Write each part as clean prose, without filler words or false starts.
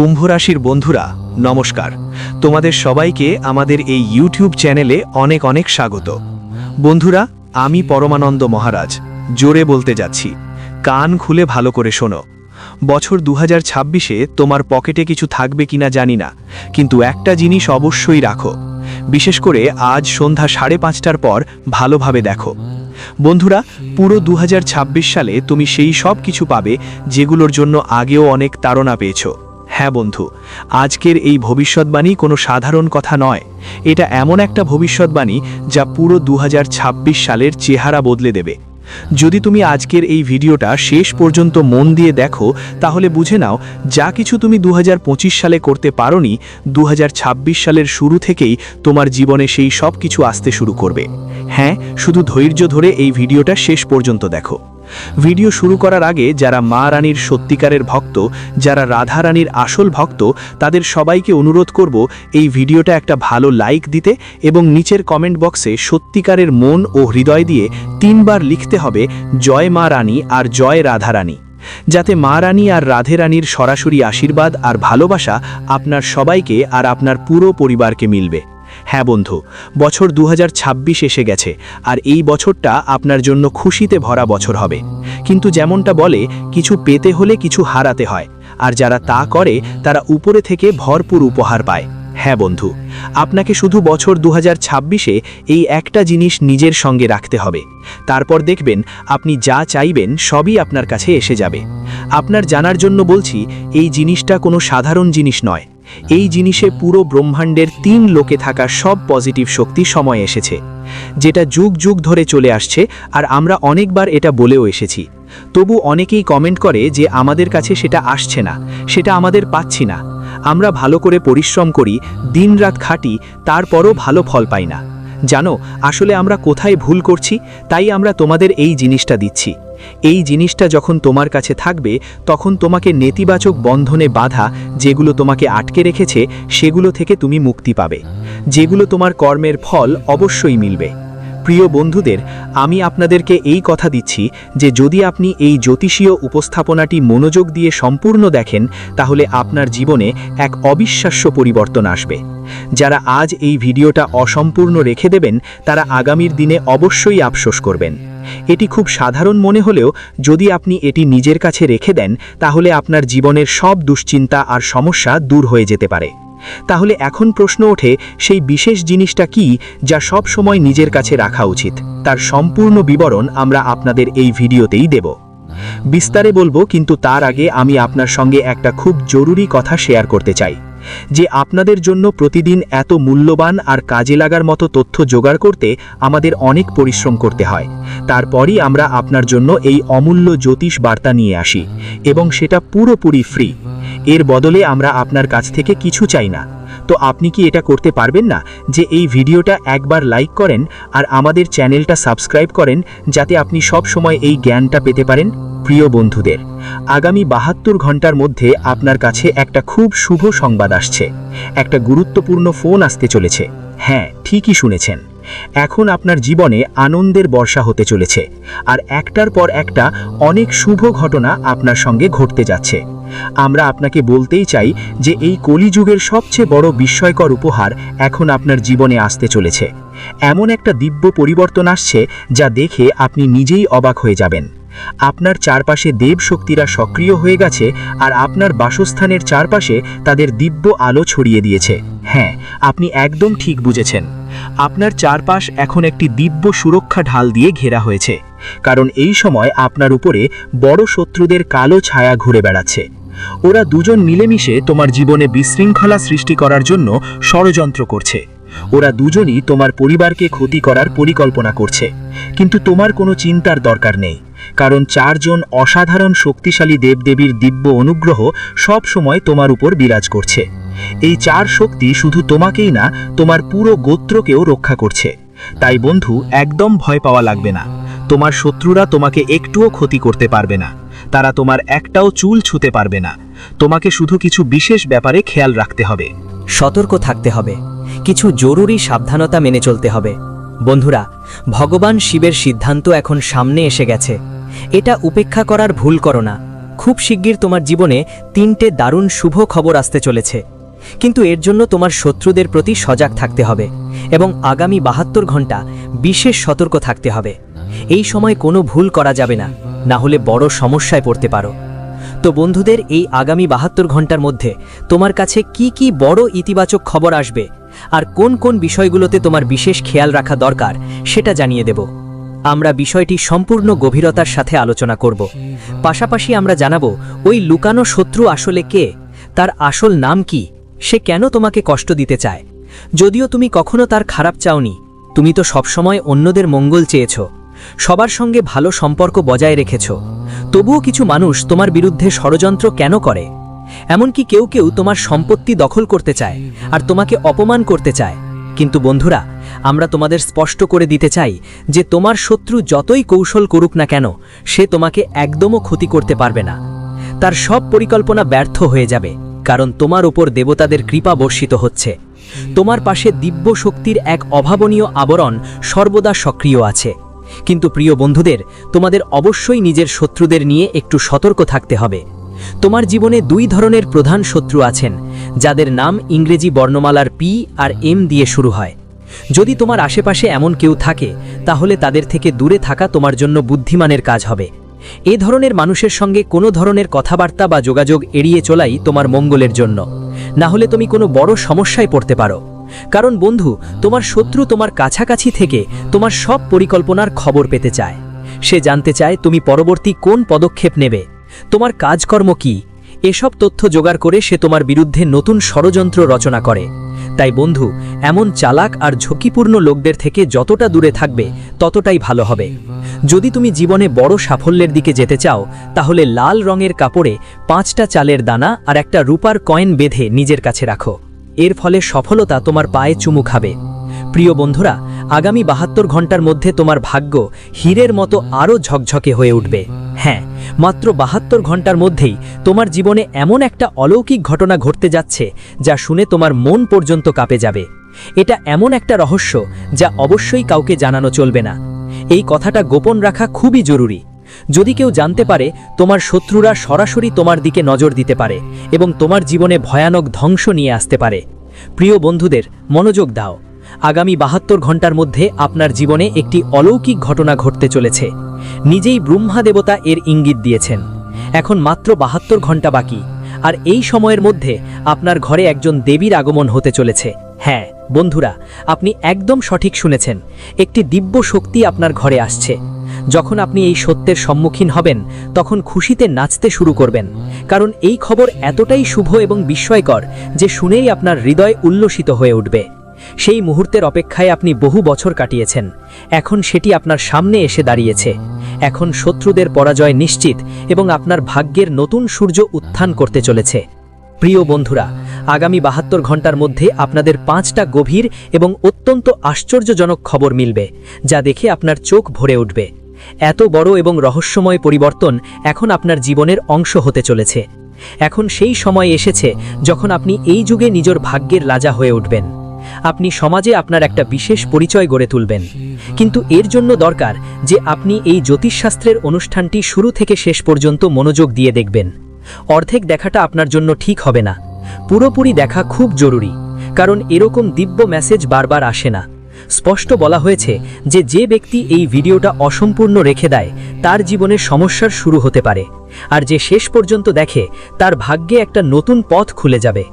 কুম্ভ রাশির বন্ধুরা নমস্কার। তোমাদের সবাইকে আমাদের এই ইউটিউব চ্যানেলে অনেক অনেক স্বাগত। বন্ধুরা, আমি পরমানন্দ মহারাজ জোরে বলতে যাচ্ছি, কান খুলে ভালো করে শোনো। বছর 2026-এ তোমার পকেটে কিছু থাকবে কিনা জানি না, কিন্তু একটা জিনিস অবশ্যই রাখো। বিশেষ করে আজ সন্ধ্যা 5:30টার পর ভালোভাবে দেখো। বন্ধুরা, পুরো 2026 সালে তুমি সেই সব কিছু পাবে যেগুলোর জন্য আগেও অনেক তাড়না পেয়েছো। হ্যাঁ বন্ধু, আজকের এই ভবিষ্যৎবাণী কোনো সাধারণ কথা নয়। এটা এমন একটা ভবিষ্যৎবাণী যা পুরো 2026 সালের চেহারা বদলে দেবে। যদি তুমি আজকের এই ভিডিওটা শেষ পর্যন্ত মন দিয়ে দেখো, তাহলে বুঝে নাও যা কিছু তুমি 2025 সালে করতে পারোনি, 2026 সালের শুরু থেকেই তোমার জীবনে সেই সব কিছু আসতে শুরু করবে। হ্যাঁ, শুধু ধৈর্য ধরে এই ভিডিওটা শেষ পর্যন্ত দেখো। ভিডিও শুরু করার আগে যারা মা রানীর সত্যিকারের ভক্ত, যারা রাধা রানীর আসল ভক্ত, তাদের সবাইকে অনুরোধ করব এই ভিডিওটা একটা ভালো লাইক দিতে এবং নিচের কমেন্ট বক্সে সত্যিকারের মন ও হৃদয় দিয়ে 3 বার লিখতে হবে জয় মা রানী আর জয় রাধা রানী, যাতে মা রানী আর রাধে রানীর সরাসরি আশীর্বাদ আর ভালোবাসা আপনার সবাইকে আর আপনার পুরো পরিবারকে মিলবে। হ্যাঁ বন্ধু, বছর 2026 এসে গেছে, আর এই বছরটা আপনার জন্য খুশিতে ভরা বছর হবে। কিন্তু যেমনটা বলে, কিছু পেতে হলে কিছু হারাতে হয়, আর যারা তা করে তারা উপরে থেকে ভরপুর উপহার পায়। হ্যাঁ বন্ধু, আপনাকে শুধু বছর 2026-এ এই একটা জিনিস নিজের সঙ্গে রাখতে হবে। তারপর দেখবেন আপনি যা চাইবেন সবই আপনার কাছে এসে যাবে। আপনার জানার জন্য বলছি, এই জিনিসটা কোনো সাধারণ জিনিস নয়। এই জিনিসে পুরো ব্রহ্মাণ্ডের 3 লোকে থাকা সব পজিটিভ শক্তি সময় এসেছে, যেটা যুগ যুগ ধরে চলে আসছে, আর আমরা অনেকবার এটা বলেও এসেছি। তবু অনেকেই কমেন্ট করে যে আমাদের কাছে সেটা আসছে না, সেটা আমাদের পাচ্ছি না। আমরা ভালো করে পরিশ্রম করি, দিনরাত খাটি, তারপরও ভালো ফল পাই না। জানো আসলে আমরা কোথায় ভুল করছি? তাই আমরা তোমাদের এই জিনিসটা দিচ্ছি। এই জিনিসটা যখন তোমার কাছে থাকবে, তখন তোমাকে নেতিবাচক বন্ধনে বাঁধা যেগুলো তোমাকে আটকে রেখেছে, সেগুলো থেকে তুমি মুক্তি পাবে, যেগুলো তোমার কর্মের ফল অবশ্যই মিলবে। প্রিয় বন্ধুদের, আমি আপনাদেরকে এই কথা দিচ্ছি যে যদি আপনি এই জ্যোতিষীয় উপস্থাপনাটি মনোযোগ দিয়ে সম্পূর্ণ দেখেন, তাহলে আপনার জীবনে এক অবিশ্বাস্য পরিবর্তন আসবে। যারা আজ এই ভিডিওটা অসম্পূর্ণ রেখে দেবেন, তারা আগামীর দিনে অবশ্যই আফসোস করবেন। এটি খুব সাধারণ মনে হলেও যদি আপনি এটি নিজের কাছে রেখে দেন, তাহলে আপনার জীবনের সব দুশ্চিন্তা আর সমস্যা দূর হয়ে যেতে পারে। তাহলে এখন প্রশ্ন ওঠে, সেই বিশেষ জিনিসটা কি যা সব সময় নিজের কাছে রাখা উচিত? তার সম্পূর্ণ বিবরণ আমরা আপনাদের এই ভিডিওতেই দেব। বিস্তারে বলবো, কিন্তু তার আগে আমি আপনার সঙ্গে একটা খুব জরুরি কথা শেয়ার করতে চাই, যে আপনাদের জন্য প্রতিদিন এত মূল্যবান আর কাজে লাগার মতো তথ্য জোগাড় করতে আমাদের অনেক পরিশ্রম করতে হয়। তারপরই আমরা আপনার জন্য এই অমূল্য জ্যোতিষ বার্তা নিয়ে আসি, এবং সেটা পুরোপুরি ফ্রি। এর বদলে আমরা আপনার কাছ থেকে কিছু চাই না। তো আপনি কি এটা করতে পারবেন না যে এই ভিডিওটা একবার লাইক করেন আর আমাদের চ্যানেলটা সাবস্ক্রাইব করেন, যাতে আপনি সব সময় এই জ্ঞানটা পেতে পারেন? প্রিয় বন্ধুদের, আগামী 72 ঘন্টার মধ্যে আপনার কাছে একটা খুব শুভ সংবাদ আসছে। একটা গুরুত্বপূর্ণ ফোন আসতে চলেছে। হ্যাঁ, ঠিকই শুনেছেন। এখন আপনার জীবনে আনন্দের বর্ষা হতে চলেছে, আর একটার পর একটা অনেক শুভ ঘটনা আপনার সঙ্গে ঘটতে যাচ্ছে। আমরা আপনাকে বলতেই চাই যে এই কলিযুগের সবচেয়ে বড় বিস্ময়কর উপহার এখন আপনার জীবনে আসতে চলেছে। এমন একটা দিব্য পরিবর্তন আসছে যা দেখে আপনি নিজেই অবাক হয়ে যাবেন। আপনার চারপাশে দেব শক্তিরা সক্রিয় হয়ে গেছে, আর আপনার বাসস্থানের চারপাশে তাদের দিব্য আলো ছড়িয়ে দিয়েছে। হ্যাঁ, আপনি একদম ঠিক বুঝেছেন। আপনার চারপাশ এখন একটি দিব্য সুরক্ষা ঢাল দিয়ে ঘেরা হয়েছে, কারণ এই সময় আপনার উপরে বড় শত্রুদের কালো ছায়া ঘুরে বেড়াচ্ছে। ওরা দুজন মিলেমিশে তোমার জীবনে বিশৃঙ্খলা সৃষ্টি করার জন্য ষড়যন্ত্র করছে। ওরা দুজনই তোমার পরিবারকে ক্ষতি করার পরিকল্পনা করছে, কিন্তু তোমার কোনো চিন্তার দরকার নেই, কারণ 4 জন অসাধারণ শক্তিশালী দেবদেবীর দিব্য অনুগ্রহ সব সময় তোমার উপর বিরাজ করছে। এই 4 শক্তি শুধু তোমাকেই না, তোমার পুরো গোত্রকেও রক্ষা করছে। তাই বন্ধু, একদম ভয় পাওয়া লাগবে না। তোমার শত্রুরা তোমাকে একটুও ক্ষতি করতে পারবে না, তারা তোমার একটাও চুল ছুঁতে পারবে না। তোমাকে শুধু কিছু বিশেষ ব্যাপারে খেয়াল রাখতে হবে, সতর্ক থাকতে হবে, কিছু জরুরি সাবধানতা মেনে চলতে হবে। বন্ধুরা, ভগবান শিবের সিদ্ধান্ত এখন সামনে এসে গেছে। এটা উপেক্ষা করার ভুল করো না। খুব শিগগির তোমার জীবনে 3টে দারুণ শুভ খবর আসতে চলেছে, কিন্তু এর জন্য তোমার শত্রুদের প্রতি সজাগ থাকতে হবে এবং আগামী 72 ঘন্টা বিশেষ সতর্ক থাকতে হবে। এই সময় কোনো ভুল করা যাবে না, না হলে বড় সমস্যায় পড়তে পারো। তো বন্ধুদের, এই আগামী 72 ঘন্টার মধ্যে তোমার কাছে কি কি বড় ইতিবাচক খবর আসবে আর কোন কোন বিষয়গুলোতে তোমার বিশেষ খেয়াল রাখা দরকার সেটা জানিয়ে দেব। আমরা বিষয়টি সম্পূর্ণ গভীরতার সাথে আলোচনা করব। পাশাপাশি আমরা জানাবো ওই লুকানো শত্রু আসলে কে, তার আসল নাম কি, সে কেন তোমাকে কষ্ট দিতে চায়। যদিও তুমি কখনো তার খারাপ চাওনি, তুমি তো সবসময় অন্যদের মঙ্গল চেয়েছ, সবার সঙ্গে ভালো সম্পর্ক বজায় রেখেছ, তবুও কিছু মানুষ তোমার বিরুদ্ধে ষড়যন্ত্র কেন করে? এমনকি কেউ কেউ তোমার সম্পত্তি দখল করতে চায় আর তোমাকে অপমান করতে চায়। কিন্তু বন্ধুরা, আমরা তোমাদের স্পষ্ট করে দিতে চাই যে তোমার শত্রু যতই কৌশল করুক না কেন, সে তোমাকে একদমও ক্ষতি করতে পারবে না। তার সব পরিকল্পনা ব্যর্থ হয়ে যাবে, কারণ তোমার উপর দেবতাদের কৃপা বর্ষিত হচ্ছে। তোমার পাশে দিব্য শক্তির এক অভাবনীয় আবরণ সর্বদা সক্রিয় আছে। কিন্তু প্রিয় বন্ধুদের, তোমাদের অবশ্যই নিজের শত্রুদের নিয়ে একটু সতর্ক থাকতে হবে। তোমার জীবনে 2 ধরনের প্রধান শত্রু আছেন, যাদের নাম ইংরেজি বর্ণমালার পি আর এম দিয়ে শুরু হয়। যদি তোমার আশেপাশে এমন কেউ থাকে, তাহলে তাদের থেকে দূরে থাকা তোমার জন্য বুদ্ধিমানের কাজ হবে। এ ধরনের মানুষের সঙ্গে কোনো ধরনের কথাবার্তা বা যোগাযোগ এড়িয়ে চলাই তোমার মঙ্গলের জন্য, না হলে তুমি কোনো বড় সমস্যায় পড়তে পারো। কারণ বন্ধু, তোমার শত্রু তোমার কাছাকাছি থেকে তোমার সব পরিকল্পনার খবর পেতে চায়। সে জানতে চায় তুমি পরবর্তী কোন পদক্ষেপ নেবে, তোমার কাজকর্ম কি। এসব তথ্য জোগাড় করে সে তোমার বিরুদ্ধে নতুন ষড়যন্ত্র রচনা করে। তাই বন্ধু, এমন চালাক আর ঝুঁকিপূর্ণ লোকদের থেকে যতটা দূরে থাকবে ততটাই ভালো হবে। যদি তুমি জীবনে বড় সাফল্যের দিকে যেতে চাও, তাহলে লাল রঙের কাপড়ে 5টা চালের দানা আর একটা রূপার কয়েন বেঁধে নিজের কাছে রাখো। এর ফলে সফলতা তোমার পায়ে চুমু খাবে। প্রিয় বন্ধুরা, আগামী 72 ঘন্টার মধ্যে তোমার ভাগ্য হীরের মতো আরও ঝকঝকে হয়ে উঠবে। হ্যাঁ, মাত্র 72 ঘন্টার মধ্যেই তোমার জীবনে এমন একটা অলৌকিক ঘটনা ঘটতে যাচ্ছে যা শুনে তোমার মন পর্যন্ত কাঁপে যাবে। এটা এমন একটা রহস্য যা অবশ্যই কাউকে জানানো চলবে না। এই কথাটা গোপন রাখা খুবই জরুরি। যদি কেউ জানতে পারে, তোমার শত্রুরা সরাসরি তোমার দিকে নজর দিতে পারে এবং তোমার জীবনে ভয়ানক ধ্বংস নিয়ে আসতে পারে। প্রিয় বন্ধুদের, মনোযোগ দাও। আগামী 72 ঘন্টার মধ্যে আপনার জীবনে একটি অলৌকিক ঘটনা ঘটতে চলেছে। নিজেই ব্রহ্মা দেবতা এর ইঙ্গিত দিয়েছেন। এখন মাত্র 72 ঘন্টা বাকি, আর এই সময়ের মধ্যে আপনার ঘরে একজন দেবীর আগমন হতে চলেছে। হ্যাঁ বন্ধুরা, আপনি একদম সঠিক শুনেছেন, একটি দিব্য শক্তি আপনার ঘরে আসছে। যখন আপনি এই সত্যের সম্মুখীন হবেন, তখন খুশিতে নাচতে শুরু করবেন, কারণ এই খবর এতটাই শুভ এবং বিস্ময়কর যে শুনেই আপনার হৃদয় উল্লসিত হয়ে উঠবে। সেই মুহূর্তের অপেক্ষায় আপনি বহু বছর কাটিয়েছেন, এখন সেটি আপনার সামনে এসে দাঁড়িয়েছে। এখন শত্রুদের পরাজয় নিশ্চিত এবং আপনার ভাগ্যের নতুন সূর্য উত্থান করতে চলেছে। প্রিয় বন্ধুরা, আগামী 72 ঘন্টার মধ্যে আপনাদের 5টা গভীর এবং অত্যন্ত আশ্চর্যজনক খবর মিলবে, যা দেখে আপনার চোখ ভরে উঠবে। এত বড় এবং রহস্যময় পরিবর্তন এখন আপনার জীবনের অংশ হতে চলেছে। এখন সেই সময় এসেছে যখন আপনি এই যুগে নিজের ভাগ্যের রাজা হয়ে উঠবেন। আপনি সমাজে আপনার একটা বিশেষ পরিচয় গড়ে তুলবেন। কিন্তু এর জন্য দরকার যে আপনি এই জ্যোতিষশাস্ত্রের অনুষ্ঠানটি শুরু থেকে শেষ পর্যন্ত মনোযোগ দিয়ে দেখবেন। অর্ধেক দেখাটা আপনার জন্য ঠিক হবে না, পুরোপুরি দেখা খুব জরুরি, কারণ এরকম দিব্য মেসেজ বারবার আসে না। স্পষ্ট বলা হয়েছে যে যে ব্যক্তি এই ভিডিওটা অসম্পূর্ণ রেখে দেয়, তার জীবনে সমস্যার শুরু হতে পারে, আর যে শেষ পর্যন্ত দেখে, তার ভাগ্যে একটা নতুন পথ খুলে যাবে।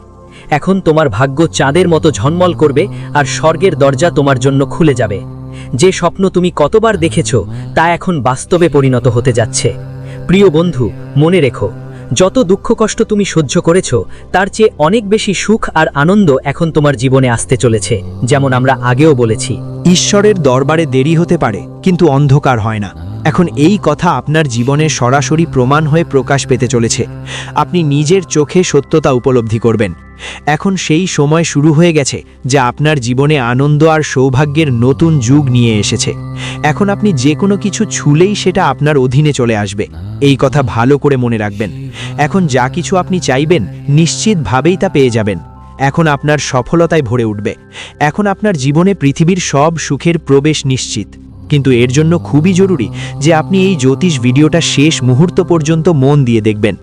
এখন তোমার ভাগ্য চাঁদের মতো ঝলমল করবে আর স্বর্গের দরজা তোমার জন্য খুলে যাবে। যে স্বপ্ন তুমি কতবার দেখেছ, তা এখন বাস্তবে পরিণত হতে যাচ্ছে। প্রিয় বন্ধু, মনে রেখো, যত দুঃখ কষ্ট তুমি সহ্য করেছ, তার চেয়ে অনেক বেশি সুখ আর আনন্দ এখন তোমার জীবনে আসতে চলেছে। যেমন আমরা আগেও বলেছি, ঈশ্বরের দরবারে দেরি হতে পারে, কিন্তু অন্ধকার হয় না। এখন এই কথা আপনার জীবনে সরাসরি প্রমাণ হয়ে প্রকাশ পেতে চলেছে। আপনি নিজের চোখে সত্যতা উপলব্ধি করবেন। এখন সেই সময় শুরু হয়ে গেছে যা আপনার জীবনে আনন্দ আর সৌভাগ্যের নতুন যুগ নিয়ে এসেছে। এখন আপনি যে কোনো কিছু ছুলেই সেটা আপনার অধীনে চলে আসবে। এই কথা ভালো করে মনে রাখবেন। এখন যা কিছু আপনি চাইবেন, নিশ্চিতভাবেই তা পেয়ে যাবেন। এখন আপনার সফলতায় ভরে উঠবে। এখন আপনার জীবনে পৃথিবীর সব সুখের প্রবেশ নিশ্চিত। কিন্তু এর জন্য খুবই জরুরি যে আপনি এই জ্যোতিষ ভিডিওটা শেষ মুহূর্ত পর্যন্ত মন দিয়ে দেখবেন।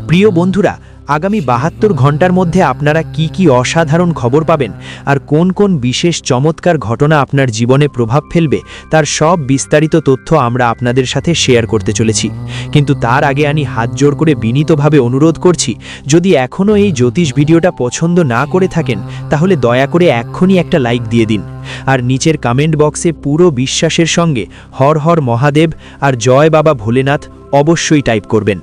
প্রিয় বন্ধুরা, আগামী 72 ঘন্টার মধ্যে আপনারা কি কি অসাধারণ খবর পাবেন আর কোন কোন বিশেষ চমৎকার ঘটনা আপনার জীবনে প্রভাব ফেলবে তার সব বিস্তারিত তথ্য আমরা আপনাদের সাথে শেয়ার করতে চলেছি। কিন্তু তার আগে আমি হাত জোড় করে বিনীতভাবে অনুরোধ করছি, যদি এখনও এই জ্যোতিষ ভিডিওটা পছন্দ না করে থাকেন তাহলে দয়া করে এক্ষুনি একটা লাইক দিয়ে দিন। আর নিচের কমেন্ট বক্সে পুরো বিশ্বাসের সঙ্গে হর হর মহাদেব আর জয় বাবা ভোলেনাথ অবশ্যই টাইপ করবেন।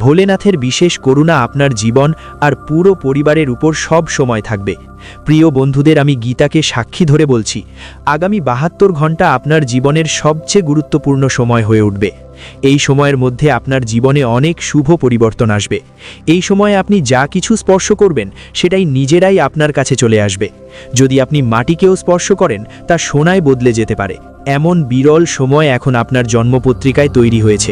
ভোলেনাথের বিশেষ করুণা আপনার জীবন আর পুরো পরিবারের উপর সব সময় থাকবে। প্রিয় বন্ধুদের, আমি গীতাকে সাক্ষী ধরে বলছি, আগামী 72 ঘন্টা আপনার জীবনের সবচেয়ে গুরুত্বপূর্ণ সময় হয়ে উঠবে। এই সময়ের মধ্যে আপনার জীবনে অনেক শুভ পরিবর্তন আসবে। এই সময়ে আপনি যা কিছু স্পর্শ করবেন সেটাই নিজেরাই আপনার কাছে চলে আসবে। যদি আপনি মাটিকেও স্পর্শ করেন তা সোনায় বদলে যেতে পারে। এমন বিরল সময় এখন আপনার জন্মপত্রিকায় তৈরি হয়েছে।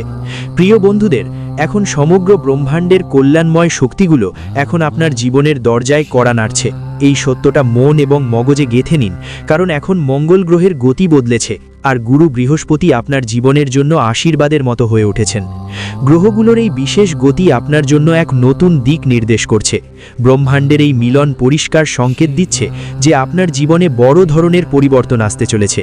প্রিয় বন্ধুদের, এখন সমগ্র ব্রহ্মাণ্ডের কল্যাণময় শক্তিগুলো এখন আপনার জীবনের দরজায় কড়া নাড়ছে। এই সত্যটা মন এবং মগজে গেঁথে নিন, কারণ এখন মঙ্গল গ্রহের গতি বদলেছে আর গুরু বৃহস্পতি আপনার জীবনের জন্য আশীর্বাদের মতো হয়ে উঠেছেন। গ্রহগুলোর এই বিশেষ গতি আপনার জন্য এক নতুন দিক নির্দেশ করছে। ব্রহ্মাণ্ডের এই মিলন পরিষ্কার সংকেত দিচ্ছে যে আপনার জীবনে বড় ধরনের পরিবর্তন আসতে চলেছে।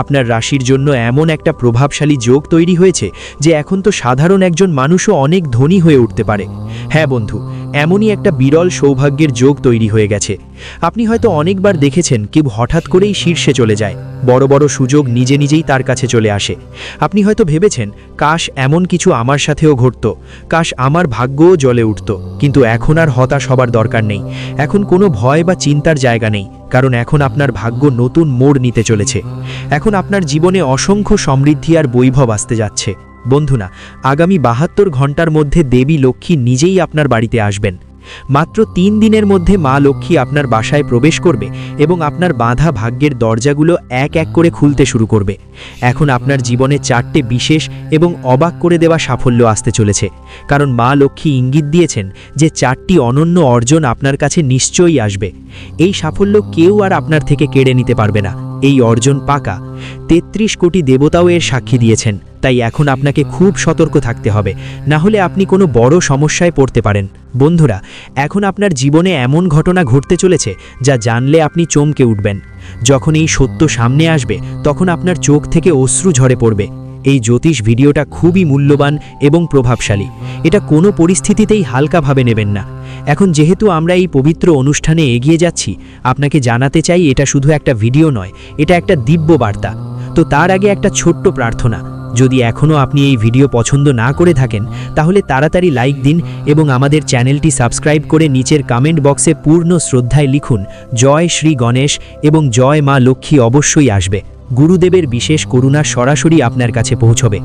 আপনার রাশির জন্য এমন একটা প্রভাবশালী যোগ তৈরি হয়েছে যে এখন তো সাধারণ একজন মানুষও অনেক ধনী হয়ে উঠতে পারে। হ্যাঁ বন্ধু, এমনই একটা বিরল সৌভাগ্যের যোগ তৈরি হয়ে গেছে। আপনি হয়তো অনেকবার দেখেছেন কেউ হঠাৎ করেই শীর্ষে চলে যায়, বড় বড় সুযোগ নিজে নিজেই তার কাছে চলে আসে। আপনি হয়তো ভেবেছেন, কাশ এমন কিছু আমার সাথেও ঘটত, কাশ আমার ভাগ্যও জ্বলে উঠত। কিন্তু এখন আর হতাশ হবার দরকার নেই। এখন কোনো ভয় বা চিন্তার জায়গা নেই, কারণ এখন আপনার ভাগ্য নতুন মোড় নিতে চলেছে। এখন আপনার জীবনে অসংখ্য সমৃদ্ধি আর বৈভব আসতে যাচ্ছে। বন্ধুরা, আগামী 72 ঘন্টার মধ্যে দেবী লক্ষ্মী নিজেই আপনার বাড়িতে আসবেন। মাত্র 3 দিনের মধ্যে মা লক্ষ্মী আপনার বাসায় প্রবেশ করবে এবং আপনার বাঁধা ভাগ্যের দরজাগুলো এক এক করে খুলতে শুরু করবে। এখন আপনার জীবনে 4টে বিশেষ এবং অবাক করে দেওয়া সাফল্য আসতে চলেছে, কারণ মা লক্ষ্মী ইঙ্গিত দিয়েছেন যে 4টি অনন্য অর্জন আপনার কাছে নিশ্চয়ই আসবে। এই সাফল্য কেউ আর আপনার থেকে কেড়ে নিতে পারবে না। এই অর্জন পাকা। 33 কোটি দেবতাও এর সাক্ষী দিয়েছেন। তাই এখন আপনাকে খুব সতর্ক থাকতে হবে, না হলে আপনি কোনো বড় সমস্যায় পড়তে পারেন। বন্ধুরা, এখন আপনার জীবনে এমন ঘটনা ঘটতে চলেছে যা জানলে আপনি চমকে উঠবেন। যখন এই সত্য সামনে আসবে তখন আপনার চোখ থেকে অশ্রু ঝরে পড়বে। এই জ্যোতিষ ভিডিওটা খুবই মূল্যবান এবং প্রভাবশালী। এটা কোনো পরিস্থিতিতেই হালকাভাবে নেবেন না। এখন যেহেতু আমরা এই পবিত্র অনুষ্ঠানে এগিয়ে যাচ্ছি, আপনাকে জানাতে চাই এটা শুধু একটা ভিডিও নয়, এটা একটা দিব্য বার্তা। তো তার আগে একটা ছোট্ট প্রার্থনা, যদি এখনও আপনি এই ভিডিও পছন্দ না করে থাকেন তাহলে তাড়াতাড়ি লাইক দিন এবং আমাদের চ্যানেলটি সাবস্ক্রাইব করে নিচের কমেন্ট বক্সে পূর্ণ শ্রদ্ধায় লিখুন, জয় শ্রী গণেশ এবং জয় মা লক্ষ্মী অবশ্যই আসবে। গুরুদেবের বিশেষ করুণা সরাসরি আপনার কাছে পৌঁছবে।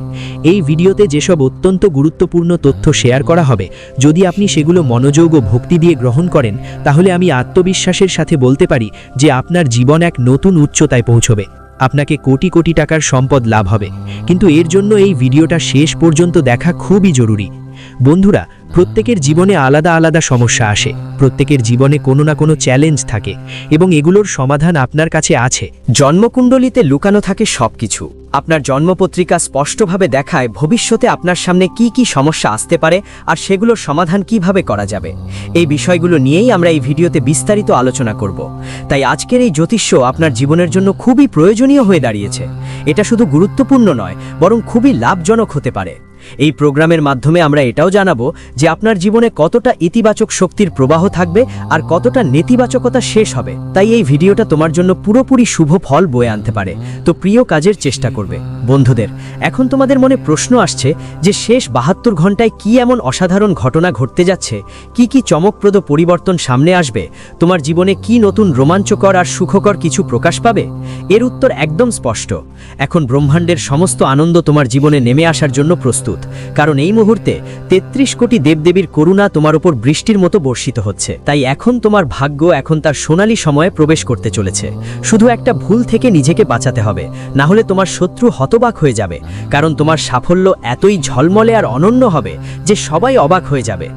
এই ভিডিওতে যেসব অত্যন্ত গুরুত্বপূর্ণ তথ্য শেয়ার করা হবে, যদি আপনি সেগুলো মনোযোগ ও ভক্তি দিয়ে গ্রহণ করেন তাহলে আমি আত্মবিশ্বাসের সাথে বলতে পারি যে আপনার জীবন এক নতুন উচ্চতায় পৌঁছবে। আপনাকে কোটি কোটি টাকার সম্পদ লাভ হবে। কিন্তু এর জন্য এই ভিডিওটা শেষ পর্যন্ত দেখা খুবই জরুরি। বন্ধুরা, প্রত্যেকের জীবনে আলাদা আলাদা সমস্যা আসে, প্রত্যেকের জীবনে কোনো না কোনো চ্যালেঞ্জ থাকে এবং এগুলোর সমাধান আপনার কাছে আছে। জন্মকুণ্ডলিতে লুকানো থাকে সবকিছু। আপনার জন্মপত্রিকা স্পষ্টভাবে দেখায় ভবিষ্যতে আপনার সামনে কি কি সমস্যা আসতে পারে আর সেগুলোর সমাধান কিভাবে করা যাবে। এই বিষয়গুলো নিয়েই আমরা এই ভিডিওতে বিস্তারিত আলোচনা করব। তাই আজকের এই জ্যোতিষ্য আপনার জীবনের জন্য খুবই প্রয়োজনীয় হয়ে দাঁড়িয়েছে। এটা শুধু গুরুত্বপূর্ণ নয়, বরং খুবই লাভজনক হতে পারে। এই প্রোগ্রামের মাধ্যমে আমরা এটাও জানাবো যে আপনার জীবনে কতটা ইতিবাচক শক্তির প্রবাহ থাকবে আর কতটা নেতিবাচকতা শেষ হবে। তাই এই ভিডিওটা তোমার জন্য পুরোপুরি শুভ ফল বয়ে আনতে পারে। তো প্রিয় কাজের চেষ্টা করবে। বন্ধুদের, এখন তোমাদের মনে প্রশ্ন আসছে যে শেষ 72 ঘন্টায় কি এমন অসাধারণ ঘটনা ঘটতে যাচ্ছে, কি কি চমকপ্রদ পরিবর্তন সামনে আসবে, তোমার জীবনে কি নতুন রোমাঞ্চকর আর সুখকর কিছু প্রকাশ পাবে। এর উত্তর একদম স্পষ্ট। এখন ব্রহ্মাণ্ডের সমস্ত আনন্দ তোমার জীবনে নেমে আসার জন্য প্রস্তুত, কারণ এই মুহূর্তে 33 কোটি দেবদেবীর করুণা তোমার উপর বৃষ্টির মতো বর্ষিত হচ্ছে। তাই এখন তোমার ভাগ্য এখন তার সোনালী সময়ে প্রবেশ করতে চলেছে। শুধু একটা ভুল থেকে নিজেকে বাঁচাতে হবে, না হলে তোমার শত্রু হতবাক হয়ে যাবে। কারণ তোমার সাফল্য এতই ঝলমলে আর অনন্য হবে যে সবাই অবাক হয়ে যাবে।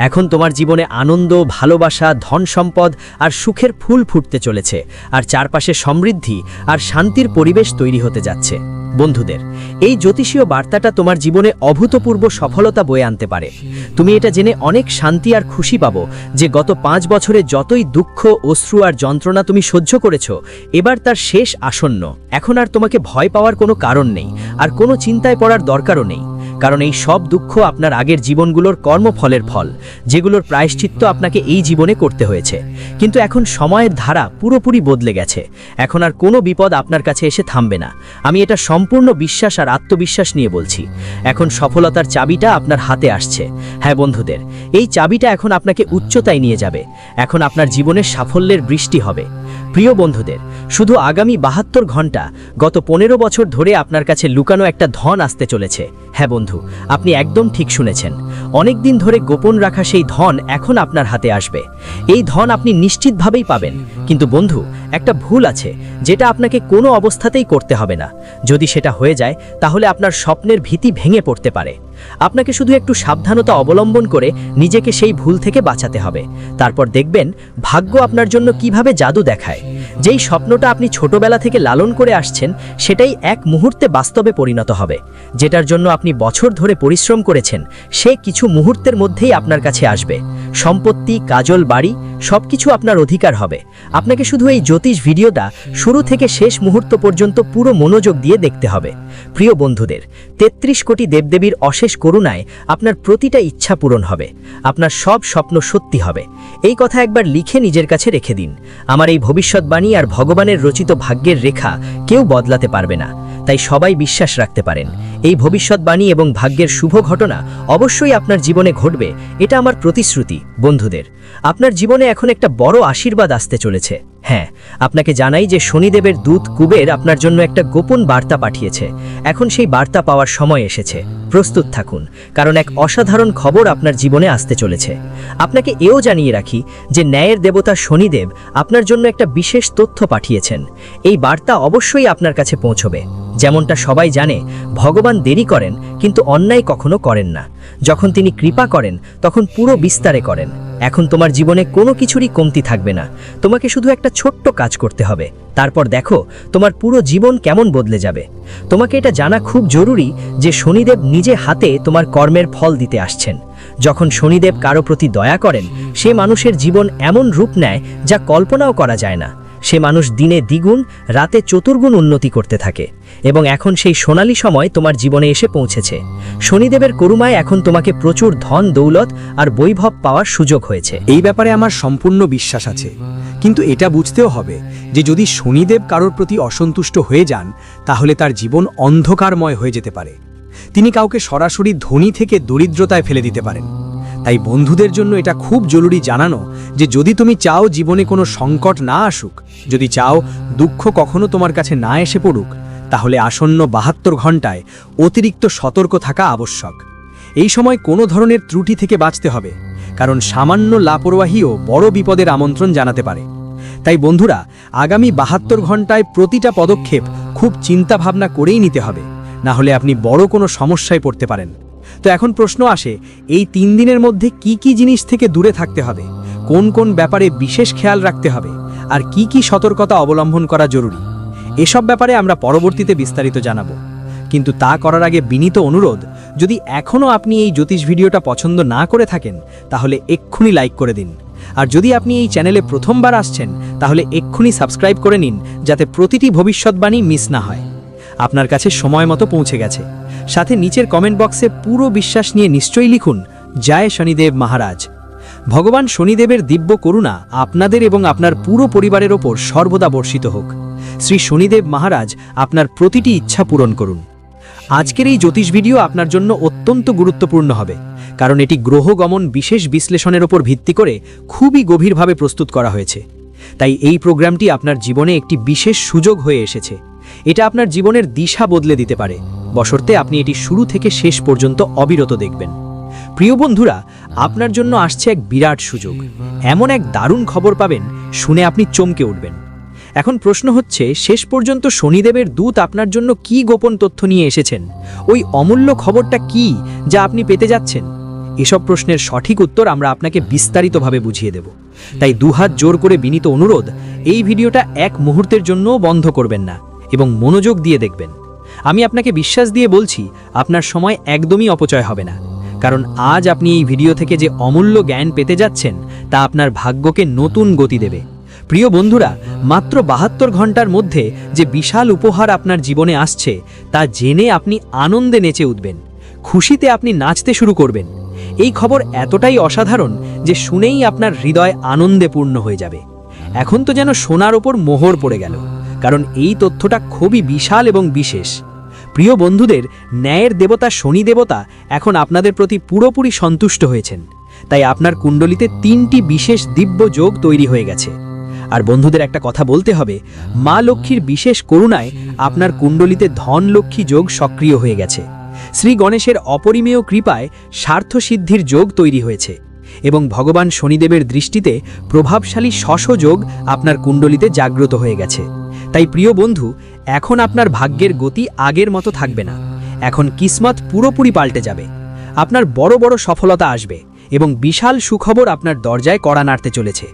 এখন তোমার জীবনে আনন্দ, ভালোবাসা, ধন সম্পদ আর সুখের ফুল ফুটতে চলেছে, আর চারপাশে সমৃদ্ধি আর শান্তির পরিবেশ তৈরি হতে যাচ্ছে। বন্ধুদের, এই জ্যোতিষীয় বার্তাটা তোমার জীবনে অভূতপূর্ব সফলতা বয়ে আনতে পারে। তুমি এটা জেনে অনেক শান্তি আর খুশি পাবো যে গত 5 বছরে যতই দুঃখ, অশ্রু আর যন্ত্রণা তুমি সহ্য করেছো, এবার তার শেষ আসন্ন। এখন আর তোমাকে ভয় পাওয়ার কোনো কারণ নেই, আর কোনো চিন্তায় পড়ার দরকারও নেই। কারণ এই সব দুঃখ আপনার আগের জীবনগুলোর কর্মফলের ফল, যেগুলোর প্রায়শ্চিত্ত আপনাকে এই জীবনে করতে হয়েছে। কিন্তু এখন সময়ের ধারা পুরোপুরি বদলে গেছে। এখন আর কোনো বিপদ আপনার কাছে এসে থামবে না। আমি এটা সম্পূর্ণ বিশ্বাস আর আত্মবিশ্বাস নিয়ে বলছি। এখন সফলতার চাবিটা আপনার হাতে আসছে। হ্যাঁ বন্ধুদের, এই চাবিটা এখন আপনাকে উচ্চতায় নিয়ে যাবে। এখন আপনার জীবনের সাফল্যের বৃষ্টি হবে। প্রিয় বন্ধুদের, শুধু আগামী 72 ঘন্টা, গত 15 বছর ধরে আপনার কাছে লুকানো একটা ধন আসতে চলেছে। হ্যাঁ বন্ধু, আপনি একদম ঠিক শুনেছেন। অনেক দিন ধরে গোপন রাখা সেই ধন এখন আপনার হাতে আসবে। এই ধন আপনি নিশ্চিতভাবেই পাবেন। কিন্তু বন্ধু, একটা ভুল আছে যেটা আপনাকে কোনো অবস্থাতেই করতে হবে না। যদি সেটা হয়ে যায়, তাহলে আপনার স্বপ্নের ভিত্তি ভেঙে পড়তে পারে। আপনাকে শুধু একটু সাবধানতা অবলম্বন করে নিজেকে সেই ভুল থেকে বাঁচাতে হবে। তারপর দেখবেন ভাগ্য আপনার জন্য কিভাবে জাদু দেখায়। যেই স্বপ্নটা আপনি ছোটবেলা থেকে লালন করে আসছেন, সেটাই এক মুহূর্তে বাস্তবে পরিণত হবে। যেটার জন্য আপনি বছর ধরে পরিশ্রম করেছেন, সে কিছু মুহূর্তের মধ্যেই আপনার কাছে আসবে। সম্পত্তি, কাজল, বাড়ি সবকিছু আপনার অধিকার হবে। আপনাকে শুধু এই জ্যোতিষ ভিডিওটা শুরু থেকে শেষ মুহূর্ত পর্যন্ত পুরো মনোযোগ দিয়ে দেখতে হবে। প্রিয় বন্ধুদের, 33 কোটি দেবদেবীর অশেষ করুণায় আপনার প্রতিটা ইচ্ছা পূরণ হবে। আপনার সব স্বপ্ন সত্যি হবে। এই কথা একবার লিখে নিজের কাছে রেখে দিন। আমার এই ভবিষ্যৎবাণী আর ভগবানের রচিত ভাগ্যের রেখা কেউ বদলাতে পারবে না। তাই সবাই বিশ্বাস রাখতে পারেন, এই ভবিষ্যৎবাণী এবং ভাগ্যের শুভ ঘটনা অবশ্যই আপনার জীবনে ঘটবে। এটা আমার প্রতিশ্রুতি। বন্ধুদের, আপনার জীবনে এখন একটা বড় আশীর্বাদ আসতে চলেছে। হ্যাঁ, আপনাকে জানাই যে শনিদেবের দূত কুবের আপনার জন্য একটা গোপন বার্তা পাঠিয়েছে। এখন সেই বার্তা পাওয়ার সময় এসেছে। প্রস্তুত থাকুন, কারণ এক অসাধারণ খবর আপনার জীবনে আসতে চলেছে। আপনাকে এও জানিয়ে রাখি যে ন্যায়ের দেবতা শনিদেব আপনার জন্য একটা বিশেষ তথ্য পাঠিয়েছেন। এই বার্তা অবশ্যই আপনার কাছে পৌঁছবে। যেমনটা সবাই জানে, ভগবান দেরি করেন, কিন্তু অন্যায় কখনো করেন না। যখন তিনি কৃপা করেন, তখন পুরো বিস্তারে করেন। এখন তোমার জীবনে কোনো কিছুরই কমতি থাকবে না। তোমাকে শুধু একটা ছোট্ট কাজ করতে হবে। তারপর দেখো তোমার পুরো জীবন কেমন বদলে যাবে। তোমাকে এটা জানা খুব জরুরি যে শনিদেব নিজে হাতে তোমার কর্মের ফল দিতে আসছেন। যখন শনিদেব কারো প্রতি দয়া করেন, সে মানুষের জীবন এমন রূপ নেয় যা কল্পনাও করা যায় না। সে মানুষ দিনে দ্বিগুণ, রাতে চতুর্গুণ উন্নতি করতে থাকে। এবং এখন সেই সোনালী সময় তোমার জীবনে এসে পৌঁছেছে। শনিদেবের করুণায় এখন তোমাকে প্রচুর ধন, দৌলত আর বৈভব পাওয়ার সুযোগ হয়েছে। এই ব্যাপারে আমার সম্পূর্ণ বিশ্বাস আছে। কিন্তু এটা বুঝতেও হবে যে যদি শনিদেব কারোর প্রতি অসন্তুষ্ট হয়ে যান, তাহলে তার জীবন অন্ধকারময় হয়ে যেতে পারে। তিনি কাউকে সরাসরি ধনী থেকে দরিদ্রতায় ফেলে দিতে পারেন। তাই বন্ধুদের জন্য এটা খুব জরুরি জানানো যে যদি তুমি চাও জীবনে কোনো সংকট না আসুক, যদি চাও দুঃখ কখনো তোমার কাছে না এসে পড়ুক, তাহলে আসন্ন 72 ঘন্টায় অতিরিক্ত সতর্ক থাকা আবশ্যক। এই সময় কোনো ধরনের ত্রুটি থেকে বাঁচতে হবে, কারণ সামান্য লাপরওয়াহিও বড় বিপদের আমন্ত্রণ জানাতে পারে। তাই বন্ধুরা, আগামী 72 ঘন্টায় প্রতিটা পদক্ষেপ খুব চিন্তা ভাবনা করেই নিতে হবে, না হলে আপনি বড় কোনো সমস্যায় পড়তে পারেন। তো এখন প্রশ্ন আসে, এই 3 দিনের মধ্যে কি কি জিনিস থেকে দূরে থাকতে হবে, কোন কোন ব্যাপারে বিশেষ খেয়াল রাখতে হবে, আর কি কি সতর্কতা অবলম্বন করা জরুরি। এসব ব্যাপারে আমরা পরবর্তীতে বিস্তারিত জানাবো। কিন্তু তা করার আগে বিনীত অনুরোধ, যদি এখনও আপনি এই জ্যোতিষ ভিডিওটা পছন্দ না করে থাকেন, তাহলে এক্ষুনি লাইক করে দিন। আর যদি আপনি এই চ্যানেলে প্রথমবার আসছেন, তাহলে এক্ষুনি সাবস্ক্রাইব করে নিন, যাতে প্রতিটি ভবিষ্যৎবাণী মিস না হয়। আপনার কাছে সময় মতো পৌঁছে গেছে। সাথে নিচের কমেন্ট বক্সে পুরো বিশ্বাস নিয়ে নিশ্চয়ই লিখুন, জয় শনিদেব মহারাজ। ভগবান শনিদেবের দিব্য করুণা আপনাদের এবং আপনার পুরো পরিবারের ওপর সর্বদা বর্ষিত হোক। শ্রী শনিদেব মহারাজ আপনার প্রতিটি ইচ্ছা পূরণ করুন। আজকের এই জ্যোতিষ ভিডিও আপনার জন্য অত্যন্ত গুরুত্বপূর্ণ হবে, কারণ এটি গ্রহগমন বিশেষ বিশ্লেষণের ওপর ভিত্তি করে খুবই গভীরভাবে প্রস্তুত করা হয়েছে। তাই এই প্রোগ্রামটি আপনার জীবনে একটি বিশেষ সুযোগ হয়ে এসেছে। এটা আপনার জীবনের দিশা বদলে দিতে পারে, বশর্তে আপনি এটি শুরু থেকে শেষ পর্যন্ত অবিরত দেখবেন। প্রিয় বন্ধুরা, আপনার জন্য আসছে এক বিরাট সুযোগ। এমন এক দারুণ খবর পাবেন, শুনে আপনি চমকে উঠবেন। এখন প্রশ্ন হচ্ছে, শেষ পর্যন্ত শনিদেবের দূত আপনার জন্য কি গোপন তথ্য নিয়ে এসেছেন? ওই অমূল্য খবরটা কি যা আপনি পেতে যাচ্ছেন? এসব প্রশ্নের সঠিক উত্তর আমরা আপনাকে বিস্তারিতভাবে বুঝিয়ে দেব। তাই দুহাত জোর করে বিনীত অনুরোধ, এই ভিডিওটা এক মুহূর্তের জন্যও বন্ধ করবেন না এবং মনোযোগ দিয়ে দেখবেন। আমি আপনাকে বিশ্বাস দিয়ে বলছি, আপনার সময় একদমই অপচয় হবে না, কারণ আজ আপনি এই ভিডিও থেকে যে অমূল্য জ্ঞান পেতে যাচ্ছেন তা আপনার ভাগ্যকে নতুন গতি দেবে। প্রিয় বন্ধুরা, মাত্র 72 ঘন্টার মধ্যে যে বিশাল উপহার আপনার জীবনে আসছে তা জেনে আপনি আনন্দে নেচে উঠবেন, খুশিতে আপনি নাচতে শুরু করবেন। এই খবর এতটাই অসাধারণ যে শুনেই আপনার হৃদয় আনন্দে পূর্ণ হয়ে যাবে। এখন তো যেন সোনার ওপর মোহর পড়ে গেল, কারণ এই তথ্যটা খুবই বিশাল এবং বিশেষ। প্রিয় বন্ধুদের, ন্যায়ের দেবতা শনি দেবতা এখন আপনাদের প্রতি পুরোপুরি সন্তুষ্ট হয়েছেন, তাই আপনার কুণ্ডলিতে 3টি বিশেষ দিব্য যোগ তৈরি হয়ে গেছে। আর বন্ধুদের একটা কথা বলতে হবে, মা লক্ষ্মীর বিশেষ করুণায় আপনার কুণ্ডলিতে ধন লক্ষ্মী যোগ সক্রিয় হয়ে গেছে। শ্রী গণেশের অপরিমেয় কৃপায় স্বার্থসিদ্ধির যোগ তৈরি হয়েছে এবং ভগবান শনিদেবের দৃষ্টিতে প্রভাবশালী শশ যোগ আপনার কুণ্ডলিতে জাগ্রত হয়ে গেছে। তাই প্রিয় বন্ধু, এখন আপনার ভাগ্যের গতি আগের মতো থাকবে না। এখন কিসমত পুরোপুরি পাল্টে যাবে। আপনার বড় বড় সফলতা আসবে এবং বিশাল সুখবর আপনার দরজায় কড়া নাড়তে চলেছে।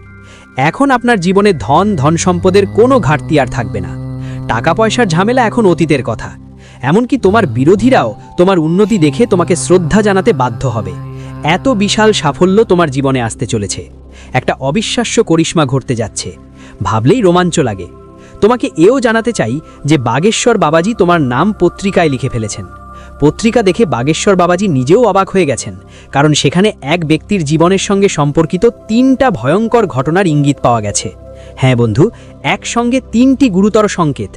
এখন আপনার জীবনে ধন সম্পদের কোনো ঘাটতি আর থাকবে না। টাকা পয়সার ঝামেলা এখন অতীতের কথা। এমনকি তোমার বিরোধীরাও তোমার উন্নতি দেখে তোমাকে শ্রদ্ধা জানাতে বাধ্য হবে। এত বিশাল সাফল্য তোমার জীবনে আসতে চলেছে। একটা অবিশ্বাস্য করিশ্মা ঘটতে যাচ্ছে, ভাবলেই রোমাঞ্চ লাগে। তোমাকে এও জানাতে চাই যে বাগেশ্বর বাবাজি তোমার নাম পত্রিকায় লিখে ফেলেছেন। পত্রিকা দেখে বাগেশ্বর বাবাজি নিজেও অবাক হয়ে গেছেন, কারণ সেখানে এক ব্যক্তির জীবনের সঙ্গে সম্পর্কিত 3টা ভয়ঙ্কর ঘটনার ইঙ্গিত পাওয়া গেছে। হ্যাঁ বন্ধু, একসঙ্গে 3টি গুরুতর সংকেত।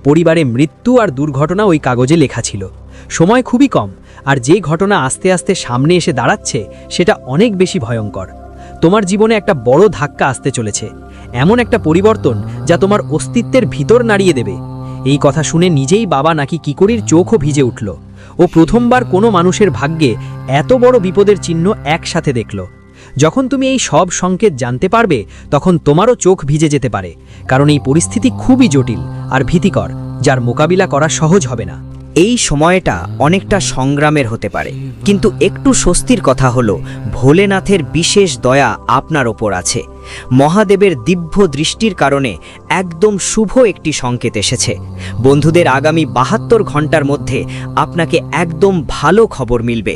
পরিবারে মৃত্যু আর দুর্ঘটনা ওই কাগজে লেখা ছিল। সময় খুবই কম, আর যে ঘটনা আস্তে আস্তে সামনে এসে দাঁড়াচ্ছে সেটা অনেক বেশি ভয়ঙ্কর। তোমার জীবনে একটা বড় ধাক্কা আসতে চলেছে, এমন একটা পরিবর্তন যা তোমার অস্তিত্বের ভিতর নাড়িয়ে দেবে। এই কথা শুনে নিজেই বাবা নাকি কিকরির চোখও ভিজে উঠল। ও প্রথমবার কোনো মানুষের ভাগ্যে এত বড় বিপদের চিহ্ন একসাথে দেখল। যখন তুমি এই সব সংকেত জানতে পারবে তখন তোমারও চোখ ভিজে যেতে পারে, কারণ এই পরিস্থিতি খুবই জটিল আর ভীতিকর, যার মোকাবিলা করা সহজ হবে না। এই সময়টা অনেকটা সংগ্রামের হতে পারে, কিন্তু একটু স্বস্তির কথা হলো ভোলেনাথের বিশেষ দয়া আপনার ওপর আছে। মহাদেবের দিব্য দৃষ্টির কারণে একদম শুভ একটি সংকেত এসেছে। বন্ধুদের, আগামী 72 ঘন্টার মধ্যে আপনাকে একদম ভালো খবর মিলবে।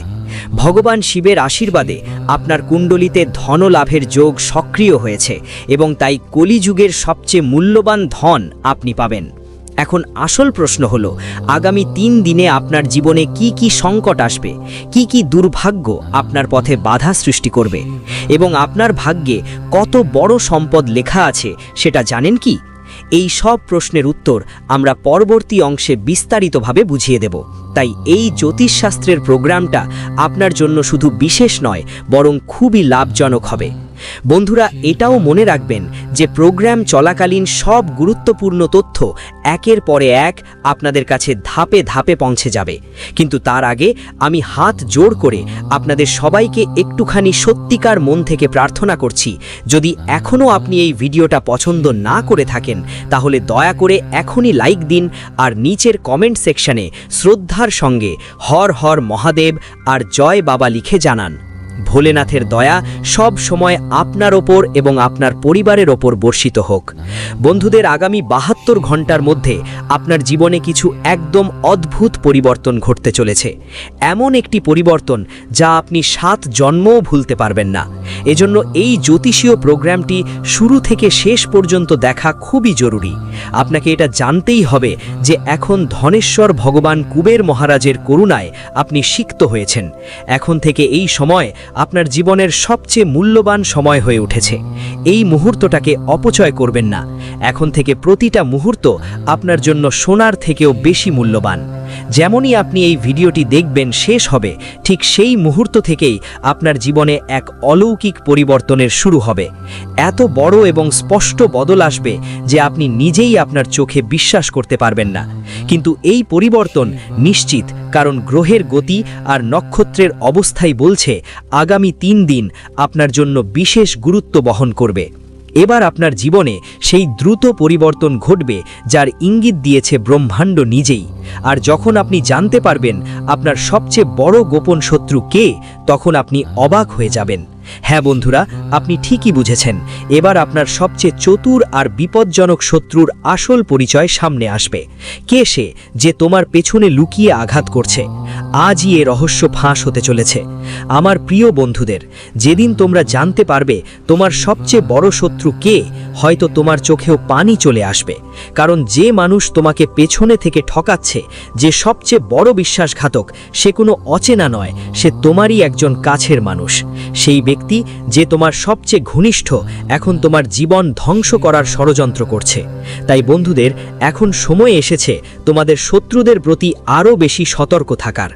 ভগবান শিবের আশীর্বাদে আপনার কুণ্ডলিতে ধনলাভের যোগ সক্রিয় হয়েছে এবং তাই কলিযুগের সবচেয়ে মূল্যবান ধন আপনি পাবেন। এখন আসল প্রশ্ন হলো, আগামী 3 দিনে আপনার জীবনে কি কি সংকট আসবে, কি দুর্ভাগ্য আপনার পথে বাধা সৃষ্টি করবে, এবং আপনার ভাগ্যে কত বড় সম্পদ লেখা আছে সেটা জানেন কি? এই সব প্রশ্নের উত্তর আমরা পরবর্তী অংশে বিস্তারিতভাবে বুঝিয়ে দেব। তাই এই জ্যোতিষশাস্ত্রের প্রোগ্রামটা আপনার জন্য শুধু বিশেষ নয়, বরং খুবই লাভজনক হবে। বন্ধুরা, এটাও মনে রাখবেন যে প্রোগ্রাম চলাকালীন সব গুরুত্বপূর্ণ তথ্য একের পরে এক আপনাদের কাছে ধাপে ধাপে পৌঁছে যাবে। কিন্তু তার আগে আমি হাত জোড় করে আপনাদের সবাইকে একটুখানি সত্যিকার মন থেকে প্রার্থনা করছি, যদি এখনও আপনি এই ভিডিওটা পছন্দ না করে থাকেন তাহলে দয়া করে এখনই লাইক দিন আর নিচের কমেন্ট সেকশনে শ্রদ্ধার সঙ্গে হর হর মহাদেব আর জয় বাবা লিখে জানান। ভোলেনাথের দয়া সব সময় আপনার ওপর এবং আপনার পরিবারের ওপর বর্ষিত হোক। বন্ধুদের, আগামী 72 ঘন্টার মধ্যে আপনার জীবনে কিছু একদম অদ্ভুত পরিবর্তন ঘটতে চলেছে। এমন একটি পরিবর্তন যা আপনি 7 জন্মও ভুলতে পারবেন না। এজন্য এই জ্যোতিষীয় প্রোগ্রামটি শুরু থেকে শেষ পর্যন্ত দেখা খুবই জরুরি। আপনাকে এটা জানতেই হবে যে এখন ধনেশ্বর ভগবান কুবের মহারাজের করুণায় আপনি সিক্ত হয়েছেন। এখন থেকে এই সময় আপনার জীবনের সবচেয়ে মূল্যবান সময় হয়ে উঠেছে। এই মুহূর্তটাকে অপচয় করবেন না। এখন থেকে প্রতিটা মুহূর্ত আপনার জন্য সোনার থেকেও বেশি মূল্যবান। যেমনই আপনি এই ভিডিওটি দেখবেন শেষ হবে, ঠিক সেই মুহূর্ত থেকেই আপনার জীবনে এক অলৌকিক পরিবর্তনের শুরু হবে। এত বড় এবং স্পষ্ট বদল আসবে যে আপনি নিজেই আপনার চোখে বিশ্বাস করতে পারবেন না। কিন্তু এই পরিবর্তন নিশ্চিত, কারণ গ্রহের গতি আর নক্ষত্রের অবস্থাই বলছে আগামী 3 দিন আপনার জন্য বিশেষ গুরুত্ব বহন করবে। এবার আপনার জীবনে সেই দ্রুত পরিবর্তন ঘটবে যার ইঙ্গিত দিয়েছে ব্রহ্মাণ্ড নিজেই। আর যখন আপনি জানতে পারবেন আপনার সবচেয়ে বড় গোপন শত্রু কে, তখন আপনি অবাক হয়ে যাবেন। হ্যাঁ বন্ধুরা, আপনি ঠিকই বুঝেছেন। এবার আপনার সবচেয়ে চতুর আর বিপজ্জনক শত্রুর আসল পরিচয় সামনে আসবে। কে সে যে তোমার পেছনে লুকিয়ে আঘাত করছে? আজই এ রহস্য ফাঁস হতে চলেছে। আমার প্রিয় বন্ধুদের, যেদিন তোমরা জানতে পারবে তোমার সবচেয়ে বড় শত্রু কে, হয়তো তোমার চোখেও পানি চলে আসবে। কারণ যে মানুষ তোমাকে পেছনে থেকে ঠকাচ্ছে, যে সবচেয়ে বড় বিশ্বাসঘাতক, সে কোনো অচেনা নয়, সে তোমারই একজন কাছের মানুষ। সেই ব্যক্তি যে তোমার সবচেয়ে ঘনিষ্ঠ এখন তোমার জীবন ধ্বংস করার ষড়যন্ত্র করছে। তাই বন্ধুদের, এখন সময় এসেছে তোমাদের শত্রুদের প্রতি আরও বেশি সতর্ক থাকার।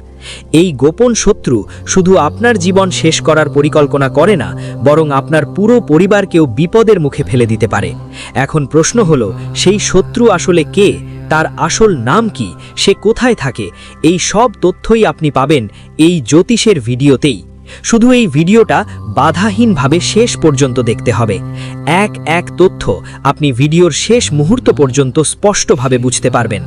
এই গোপন শত্রু শুধু আপনার জীবন শেষ করার পরিকল্পনা করে না, বরং আপনার পুরো পরিবারকেও বিপদের মুখে ফেলে দিতে পারে। এখন প্রশ্ন হলো, সেই শত্রু আসলে কে? তার আসল নাম কি? সে কোথায় থাকে? এই সব তথ্যই আপনি পাবেন এই জ্যোতিষের ভিডিওতেই। শুধু এই ভিডিওটা বাধাহীনভাবে শেষ পর্যন্ত দেখতে হবে। এক এক তথ্য আপনি ভিডিওর শেষ মুহূর্ত পর্যন্ত স্পষ্টভাবে বুঝতে পারবেন।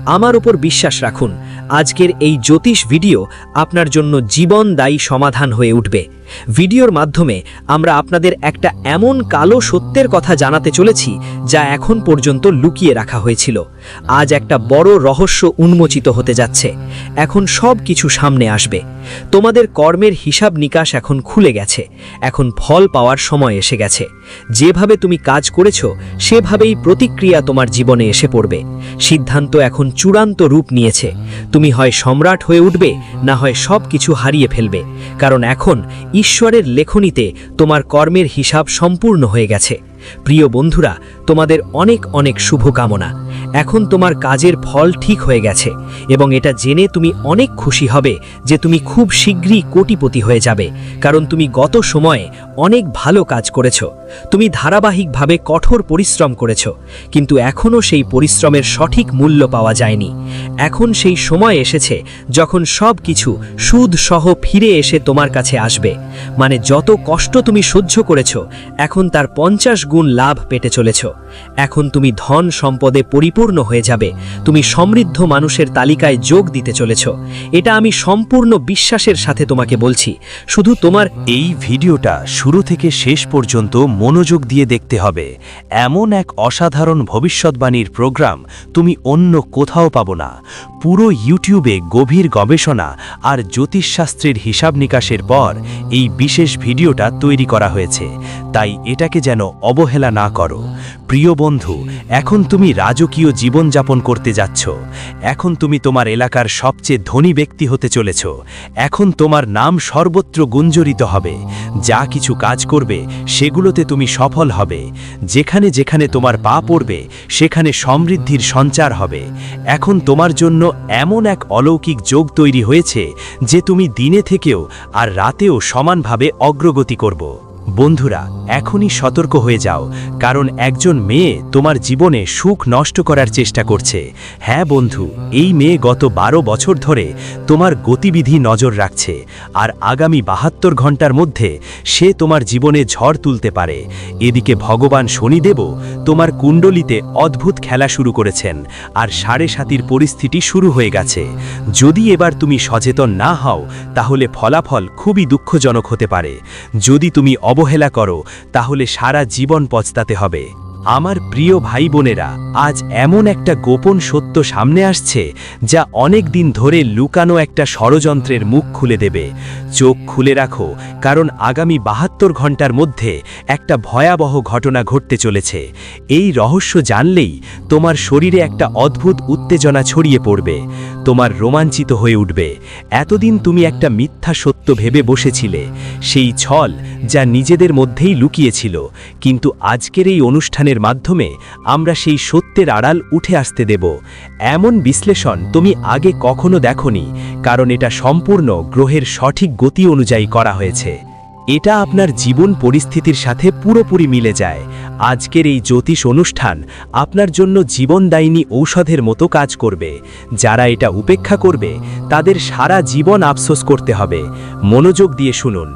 আমার উপর বিশ্বাস রাখুন, আজকের এই জ্যোতিষ ভিডিও আপনার জন্য জীবনদায়ী সমাধান হয়ে উঠবে। ভিডিওর মাধ্যমে আমরা আপনাদের একটা এমন কালো সত্যের কথা জানাতে চলেছি যা এখন পর্যন্ত লুকিয়ে রাখা হয়েছিল। আজ একটা বড় রহস্য উন্মোচিত হতে যাচ্ছে। এখন সব কিছু সামনে আসবে। তোমাদের কর্মের হিসাব নিকাশ এখন খুলে গেছে। এখন ফল পাওয়ার সময় এসে গেছে। যেভাবে তুমি কাজ করেছো সেভাবেই প্রতিক্রিয়া তোমার জীবনে এসে পড়বে। সিদ্ধান্ত এখন চূড়ান্ত রূপ নিয়েছে। তুমি হয় সম্রাট হয়ে উঠবে, না হয় সব কিছু হারিয়ে ফেলবে। কারণ এখন ঈশ্বরের লেখনীতে তোমার কর্মের হিসাব সম্পূর্ণ হয়ে গেছে। প্রিয় বন্ধুরা, তোমাদের অনেক অনেক শুভকামনা। এখন তোমার কাজের ফল ঠিক হয়ে গেছে এবং এটা জেনে তুমি অনেক খুশি হবে যে তুমি খুব শীঘ্রই কোটিপতি হয়ে যাবে। কারণ তুমি গত সময়ে অনেক ভালো কাজ করেছো। তুমি ধারাবাহিকভাবে কঠোর পরিশ্রম করেছো, কিন্তু এখনও সেই পরিশ্রমের সঠিক মূল্য পাওয়া যায়নি। এখন সেই সময় এসেছে যখন সব কিছু সুদ সহ ফিরে এসে তোমার কাছে আসবে। মানে যত কষ্ট তুমি সহ্য করেছো, এখন তার 50 গুণ লাভ পেতে চলেছ। এখন তুমি ধন সম্পদে পরিপূর্ণ হয়ে যাবে। তুমি সমৃদ্ধ মানুষের তালিকায় যোগ দিতে চলেছ। এটা আমি সম্পূর্ণ বিশ্বাসের সাথে তোমাকে বলছি। শুধু তোমার এই ভিডিওটা শুরু থেকে শেষ পর্যন্ত মনোযোগ দিয়ে দেখতে হবে। এমন এক অসাধারণ ভবিষ্যৎবাণীর প্রোগ্রাম তুমি অন্য কোথাও পাবো না। পুরো ইউটিউবে গভীর গবেষণা আর জ্যোতিষশাস্ত্রের হিসাব নিকাশের পর এই বিশেষ ভিডিওটা তৈরি করা হয়েছে। তাই এটাকে যেন অবহেলা না করো। প্রিয় বন্ধু, এখন তুমি রাজকীয় জীবনযাপন করতে যাচ্ছ। এখন তুমি তোমার এলাকার সবচেয়ে ধনী ব্যক্তি হতে চলেছ। এখন তোমার নাম সর্বত্র গুঞ্জরিত হবে। যা কিছু কাজ করবে সেগুলোতে তুমি সফল হবে। যেখানে যেখানে তোমার পা পড়বে সেখানে সমৃদ্ধির সঞ্চার হবে। এখন তোমার জন্য এমন এক অলৌকিক যোগ তৈরি হয়েছে যে তুমি দিনে থেকেও আর রাতেও সমানভাবে অগ্রগতি করব। বন্ধুরা, এখনই সতর্ক হয়ে যাও, কারণ একজন মেয়ে তোমার জীবনে সুখ নষ্ট করার চেষ্টা করছে। হ্যাঁ বন্ধু, এই মেয়ে গত 12 বছর ধরে তোমার গতিবিধি নজর রাখছে, আর আগামী 72 ঘন্টার মধ্যে সে তোমার জীবনে ঝড় তুলতে পারে। এদিকে ভগবান শনিদেবও তোমার কুণ্ডলিতে অদ্ভুত খেলা শুরু করেছেন, আর 7.5 পরিস্থিতি শুরু হয়ে গেছে। যদি এবার তুমি সচেতন না হও তাহলে ফলাফল খুবই দুঃখজনক হতে পারে। যদি তুমি অবহেলা করো তাহলে সারা জীবন পস্তাতে হবে। আমার প্রিয় ভাই বোনেরা, আজ এমন একটা গোপন সত্য সামনে আসছে যা অনেক দিন ধরে লুকানো একটা ষড়যন্ত্রের মুখ খুলে দেবে। চোখ খুলে রাখো, কারণ আগামী 72 ঘন্টার মধ্যে একটা ভয়াবহ ঘটনা ঘটতে চলেছে। এই রহস্য জানলেই তোমার শরীরে একটা অদ্ভুত উত্তেজনা ছড়িয়ে পড়বে। তোমার রোমাঞ্চিত হয়ে উঠবে। এতদিন তুমি একটা মিথ্যা সত্য ভেবে বসেছিলে, সেই ছল যা নিজেদের মধ্যেই লুকিয়েছিল। কিন্তু আজকের এই অনুষ্ঠানের মাধ্যমে আমরা সেই সত্যের আড়াল উঠে আসতে দেব। এমন বিশ্লেষণ তুমি আগে কখনো দেখোনি, কারণ এটা সম্পূর্ণ গ্রহের সঠিক গতি অনুযায়ী করা হয়েছে। এটা আপনার জীবন পরিস্থিতির সাথে পুরোপুরি মিলে যায়। আজকের এই জ্যোতিষ অনুষ্ঠান আপনার জন্য জীবনদায়িনী ঔষধের মতো কাজ করবে। যারা এটা উপেক্ষা করবে তাদের সারা জীবন আফসোস করতে হবে। মনোযোগ দিয়ে শুনুন,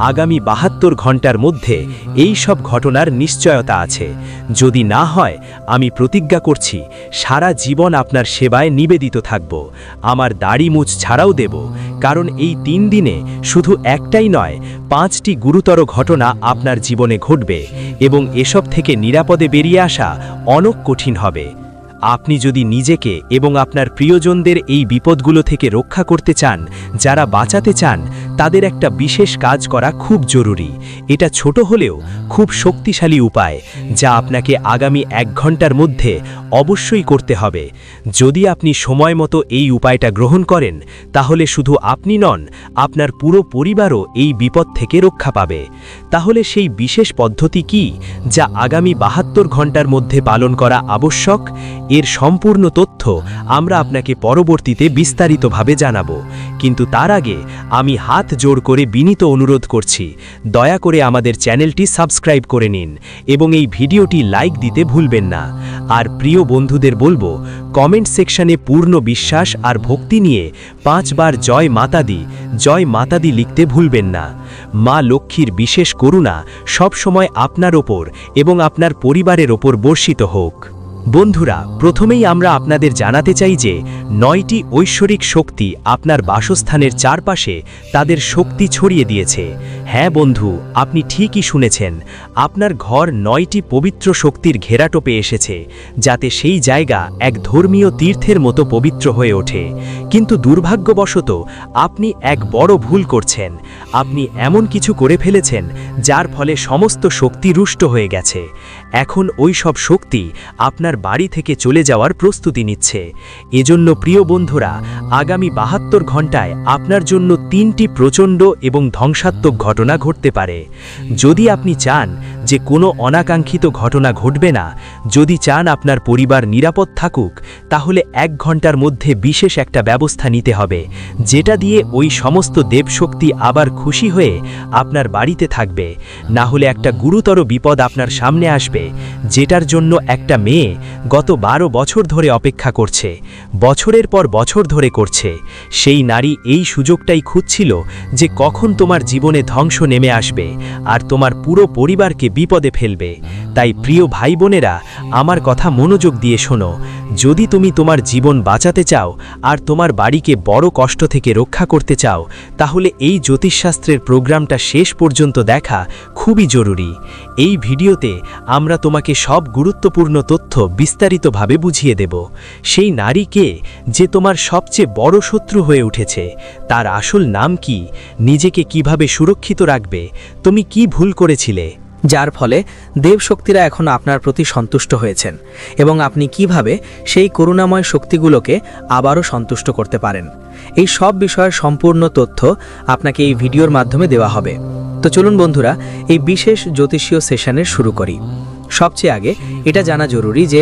আগামী 72 ঘন্টার মধ্যে এই সব ঘটনার নিশ্চয়তা আছে। যদি না হয়, আমি প্রতিজ্ঞা করছি সারা জীবন আপনার সেবায় নিবেদিত থাকব। আমার দাড়ি মুছ ছাড়াও দেব, কারণ এই 3 দিনে শুধু একটাই নয়, 5টি গুরুতর ঘটনা আপনার জীবনে ঘটবে এবং এসব থেকে নিরাপদে বেরিয়ে আসা অনেক কঠিন হবে। আপনি যদি নিজেকে এবং আপনার প্রিয়জনদের এই বিপদগুলো থেকে রক্ষা করতে চান, যারা বাঁচাতে চান, তাদের একটা বিশেষ কাজ করা খুব জরুরি। এটা ছোট হলেও খুব শক্তিশালী উপায়, যা আপনাকে আগামী 1 ঘন্টার মধ্যে অবশ্যই করতে হবে। যদি আপনি সময় মতো এই উপায়টা গ্রহণ করেন, তাহলে শুধু আপনি নন, আপনার পুরো পরিবারও এই বিপদ থেকে রক্ষা পাবে। তাহলে সেই বিশেষ পদ্ধতি কি, যা আগামী 72 ঘন্টার মধ্যে পালন করা আবশ্যক? এর সম্পূর্ণ তথ্য আমরা আপনাকে পরবর্তীতে বিস্তারিতভাবে জানাবো। কিন্তু তার আগে আমি হাত জোড় করে বিনীত অনুরোধ করছি, দয়া করে আমাদের চ্যানেলটি সাবস্ক্রাইব করে নিন এবং এই ভিডিওটি লাইক দিতে ভুলবেন না। আর প্রিয় বন্ধুদের বলবো, কমেন্ট সেকশনে পূর্ণ বিশ্বাস আর ভক্তি নিয়ে 5 বার জয় মাতাদি লিখতে ভুলবেন না। মা লক্ষ্মীর বিশেষ করুণা সবসময় আপনার ওপর এবং আপনার পরিবারের ওপর বর্ষিত হোক। বন্ধুরা, প্রথমেই আমরা আপনাদের জানাতে চাই যে 9টি ঐশ্বরিক শক্তি আপনার বাসস্থানের চারপাশে তাদের শক্তি ছড়িয়ে দিয়েছে। হ্যাঁ বন্ধু, আপনি ঠিকই শুনেছেন, আপনার ঘর 9টি পবিত্র শক্তির ঘেরাটোপে এসেছে, যাতে সেই জায়গা এক ধর্মীয় তীর্থের মতো পবিত্র হয়ে ওঠে। কিন্তু দুর্ভাগ্যবশত আপনি এক বড় ভুল করছেন। আপনি এমন কিছু করে ফেলেছেন যার ফলে সমস্ত শক্তি রুষ্ট হয়ে গেছে। এখন ওই সব শক্তি আপনার বাড়ি থেকে চলে যাওয়ার প্রস্তুতি নিচ্ছে। এজন্য প্রিয় বন্ধুরা, আগামী 72 ঘন্টায় আপনার জন্য 3টি প্রচণ্ড এবং ধ্বংসাত্মক ঘটনা ঘটতে পারে। যদি আপনি চান যে কোনো অনাকাঙ্ক্ষিত ঘটনা ঘটবে না, যদি চান আপনার পরিবার নিরাপদ থাকুক, তাহলে 1 ঘন্টার মধ্যে বিশেষ একটা ব্যবস্থা নিতে হবে, যেটা দিয়ে ওই সমস্ত দেবশক্তি আবার খুশি হয়ে আপনার বাড়িতে থাকবে। না হলে একটা গুরুতর বিপদ আপনার সামনে আসবে, যেটার জন্য একটা মেয়ে গত 12 বছর ধরে অপেক্ষা করছে, বছরের পর বছর ধরে করছে। সেই নারী এই সুযোগটাই খুঁজছিল যে কখন তোমার জীবনে ধ্বংস নেমে আসবে আর তোমার পুরো পরিবারকে বিপদে ফেলবে। তাই প্রিয় ভাই বোনেরা, আমার কথা মনোযোগ দিয়ে শোনো। যদি তুমি তোমার জীবন বাঁচাতে চাও আর তোমার বাড়িকে বড় কষ্ট থেকে রক্ষা করতে চাও, তাহলে এই জ্যোতিষশাস্ত্রের প্রোগ্রামটা শেষ পর্যন্ত দেখা খুবই জরুরি। এই ভিডিওতে আমরা তোমাকে সব গুরুত্বপূর্ণ তথ্য বিস্তারিতভাবে বুঝিয়ে দেব। সেই নারী কে, যে তোমার সবচেয়ে বড় শত্রু হয়ে উঠেছে? তার আসল নাম কি? নিজেকে কিভাবে সুরক্ষিত রাখবে? তুমি কি ভুল করেছিলে, যার ফলে দেবশক্তিরা এখন আপনার প্রতি সন্তুষ্ট হয়েছেন, এবং আপনি কিভাবে সেই করুণাময় শক্তিগুলোকে আবারও সন্তুষ্ট করতে পারেন? এই সব বিষয়ের সম্পূর্ণ তথ্য আপনাকে এই ভিডিওর মাধ্যমে দেওয়া হবে। তো চলুন বন্ধুরা, এই বিশেষ জ্যোতিষীয় সেশনের শুরু করি। সবচেয়ে আগে এটা জানা জরুরি যে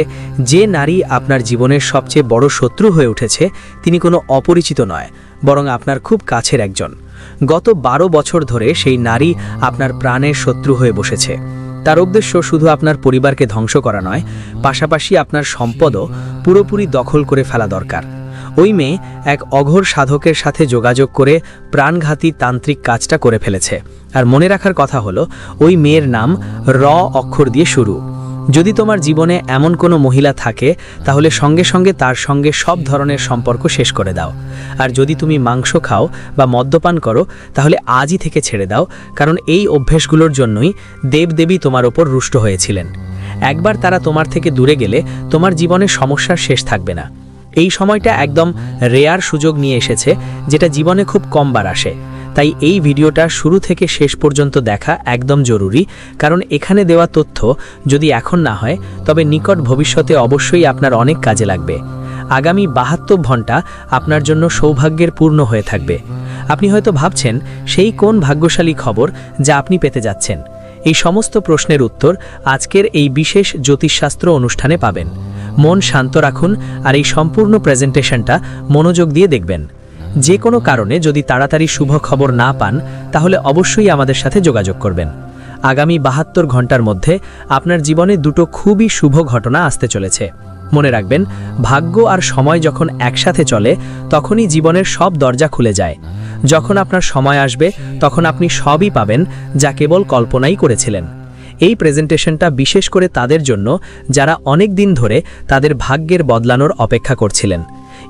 যে নারী আপনার জীবনের সবচেয়ে বড় শত্রু হয়ে উঠেছে, তিনি কোনো অপরিচিত নয়, বরং আপনার খুব কাছের একজন। গত 12 বছর ধরে সেই নারী আপনার প্রাণের শত্রু হয়ে বসেছে। তার উদ্দেশ্য শুধু আপনার পরিবারকে ধ্বংস করা নয়, পাশাপাশি আপনার সম্পদও পুরোপুরি দখল করে ফেলা দরকার। ওই মেয়ে এক অঘোর সাধকের সাথে যোগাযোগ করে প্রাণঘাতী তান্ত্রিক কাজটা করে ফেলেছে। আর মনে রাখার কথা হলো, ওই মেয়ের নাম র অক্ষর দিয়ে শুরু। যদি তোমার জীবনে এমন কোনো মহিলা থাকে, তাহলে সঙ্গে সঙ্গে তার সঙ্গে সব ধরনের সম্পর্ক শেষ করে দাও। আর যদি তুমি মাংস খাও বা মদ্যপান করো, তাহলে আজই থেকে ছেড়ে দাও, কারণ এই অভ্যেসগুলোর জন্যই দেবদেবী তোমার ওপর রুষ্ট হয়েছিলেন। একবার তারা তোমার থেকে দূরে গেলে তোমার জীবনে সমস্যার শেষ থাকবে না। এই সময়টা একদম রেয়ার সুযোগ নিয়ে এসেছে, যেটা জীবনে খুব কমবার আসে। তাই এই ভিডিওটা শুরু থেকে শেষ পর্যন্ত দেখা একদম জরুরি, কারণ এখানে দেওয়া তথ্য যদি এখন না হয়, তবে নিকট ভবিষ্যতে অবশ্যই আপনার অনেক কাজে লাগবে। আগামী 72 ঘন্টা আপনার জন্য সৌভাগ্যের পূর্ণ হয়ে থাকবে। আপনি হয়তো ভাবছেন, সেই কোন ভাগ্যশালী খবর যা আপনি পেতে যাচ্ছেন? এই সমস্ত প্রশ্নের উত্তর আজকের এই বিশেষ জ্যোতিষশাস্ত্র অনুষ্ঠানে পাবেন। মন শান্ত রাখুন আর এই সম্পূর্ণ প্রেজেন্টেশনটা মনোযোগ দিয়ে দেখবেন। যে কোনো কারণে যদি তাড়াতাড়ি শুভ খবর না পান, তাহলে অবশ্যই আমাদের সাথে যোগাযোগ করবেন। আগামী ৭২ ঘন্টার মধ্যে আপনার জীবনে দুটো খুবই শুভ ঘটনা আসতে চলেছে। মনে রাখবেন, ভাগ্য আর সময় যখন একসাথে চলে তখনই জীবনের সব দরজা খুলে যায়। যখন আপনার সময় আসবে তখন আপনি সবই পাবেন যা কেবল কল্পনাই করেছিলেন। এই প্রেজেন্টেশনটা বিশেষ করে তাদের জন্য যারা অনেক দিন ধরে তাদের ভাগ্যের বদলানোর অপেক্ষা করছিলেন।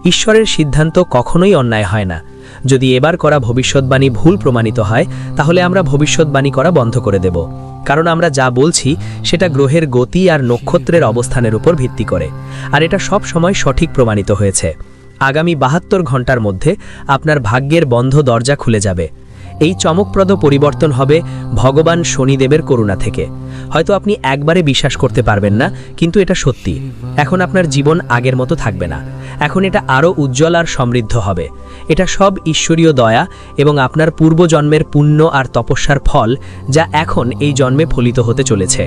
ঈশ্বরের সিদ্ধান্ত কখনোই অন্যায় হয় না। যদি এবার করা ভবিষ্যৎবাণী ভুল প্রমাণিত হয় তাহলে আমরা ভবিষ্যৎবাণী করা বন্ধ করে দেব, কারণ আমরা যা বলছি সেটা গ্রহের গতি আর নক্ষত্রের অবস্থানের উপর ভিত্তি করে, আর এটা সব সময় সঠিক প্রমাণিত হয়েছে। আগামী ৭২ ঘন্টার মধ্যে আপনার ভাগ্যের বন্ধ দরজা খুলে যাবে। এই চমকপ্রদ পরিবর্তন হবে ভগবান শনিদেবের করুণা থেকে। হয়তো আপনি একবারে বিশ্বাস করতে পারবেন না, কিন্তু এটা সত্যি। এখন আপনার জীবন আগের মতো থাকবে না। এখন এটা আরও উজ্জ্বল আর সমৃদ্ধ হবে। এটা সব ঈশ্বরীয় দয়া এবং আপনার পূর্বজন্মের পুণ্য আর তপস্যার ফল, যা এখন এই জন্মে ফলিত হতে চলেছে।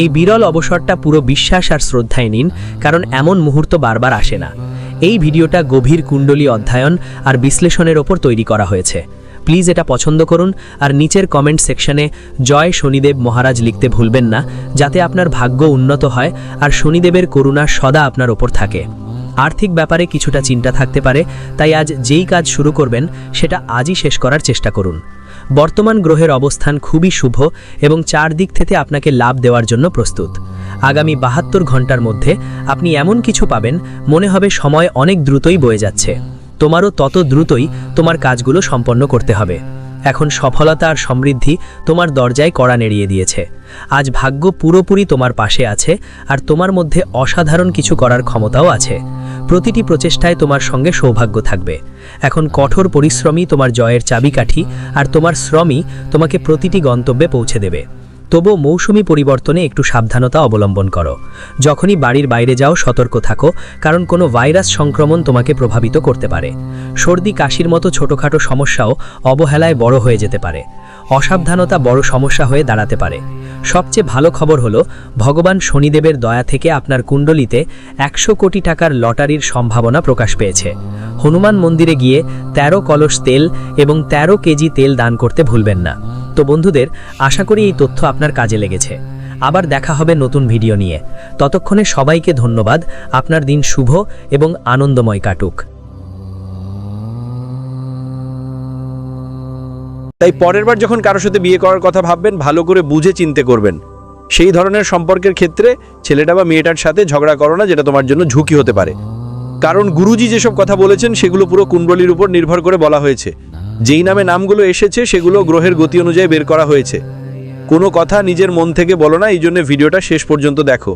এই বিরল অবসরটা পুরো বিশ্বাস আর শ্রদ্ধায় নিন, কারণ এমন মুহূর্ত বারবার আসে না। এই ভিডিওটা গভীর কুণ্ডলী অধ্যয়ন আর বিশ্লেষণের ওপর তৈরি করা হয়েছে। প্লিজ এটা পছন্দ করুন আর নিচের কমেন্ট সেকশনে জয় শনিদেব মহারাজ লিখতে ভুলবেন না, যাতে আপনার ভাগ্য উন্নত হয় আর শনিদেবের করুণা সদা আপনার ওপর থাকে। আর্থিক ব্যাপারে কিছুটা চিন্তা থাকতে পারে, তাই আজ যেই কাজ শুরু করবেন সেটা আজই শেষ করার চেষ্টা করুন। বর্তমান গ্রহের অবস্থান খুবই শুভ এবং চারদিক থেকে আপনাকে লাভ দেওয়ার জন্য প্রস্তুত। আগামী ৭২ ঘন্টার মধ্যে আপনি এমন কিছু পাবেন, মনে হবে সময় অনেক দ্রুতই বয়ে যাচ্ছে। তোমারও তত দ্রুতই তোমার কাজগুলো সম্পন্ন করতে হবে। এখন সফলতা আর সমৃদ্ধি তোমার দরজায় কড়া নেড়িয়ে দিয়েছে। আজ ভাগ্য পুরোপুরি তোমার পাশে আছে আর তোমার মধ্যে অসাধারণ কিছু করার ক্ষমতাও আছে। প্রতিটি প্রচেষ্টায় তোমার সঙ্গে সৌভাগ্য থাকবে। এখন কঠোর পরিশ্রমই তোমার জয়ের চাবিকাঠি, আর তোমার শ্রমই তোমাকে প্রতিটি গন্তব্যে পৌঁছে দেবে। তবুও মৌসুমি পরিবর্তনে একটু সাবধানতা অবলম্বন করো। যখনই বাড়ির বাইরে যাও সতর্ক থাকো, কারণ কোনো ভাইরাস সংক্রমণ তোমাকে প্রভাবিত করতে পারে। সর্দি কাশির মতো ছোটোখাটো সমস্যাও অবহেলায় বড় হয়ে যেতে পারে। অসাবধানতা বড় সমস্যা হয়ে দাঁড়াতে পারে। সবচেয়ে ভালো খবর হলো, ভগবান শনিদেবের দয়া থেকে আপনার কুণ্ডলিতে ১০০ কোটি টাকার লটারির সম্ভাবনা প্রকাশ পেয়েছে। হনুমান মন্দিরে গিয়ে ১৩ কলস তেল এবং ১৩ কেজি তেল দান করতে ভুলবেন না। তো বন্ধুদের, আশা করি এই তথ্য আপনার কাজে লেগেছে। আবার দেখা হবে নতুন ভিডিও নিয়ে। ততক্ষণে সবাইকে ধন্যবাদ। আপনার দিন শুভ এবং আনন্দময় কাটুক। তাই পরের বার যখন কারোর সাথে বিয়ে করার কথা ভাববেন, ভালো করে বুঝে চিন্তে করবেন। সেই ধরনের সম্পর্কের ক্ষেত্রে ছেলেটা বা মেয়েটার সাথে ঝগড়া করো না, যেটা তোমার জন্য ঝুঁকি হতে পারে। কারণ গুরুজি যেসব কথা বলেছেন সেগুলো পুরো কুণ্ডলীর উপর নির্ভর করে বলা হয়েছে। যেই নামে নামগুলো এসেছে সেগুলো গ্রহের গতি অনুযায়ী বের করা হয়েছে। কোনো কথা নিজের মন থেকে বলো না, এই জন্য ভিডিওটা শেষ পর্যন্ত দেখো।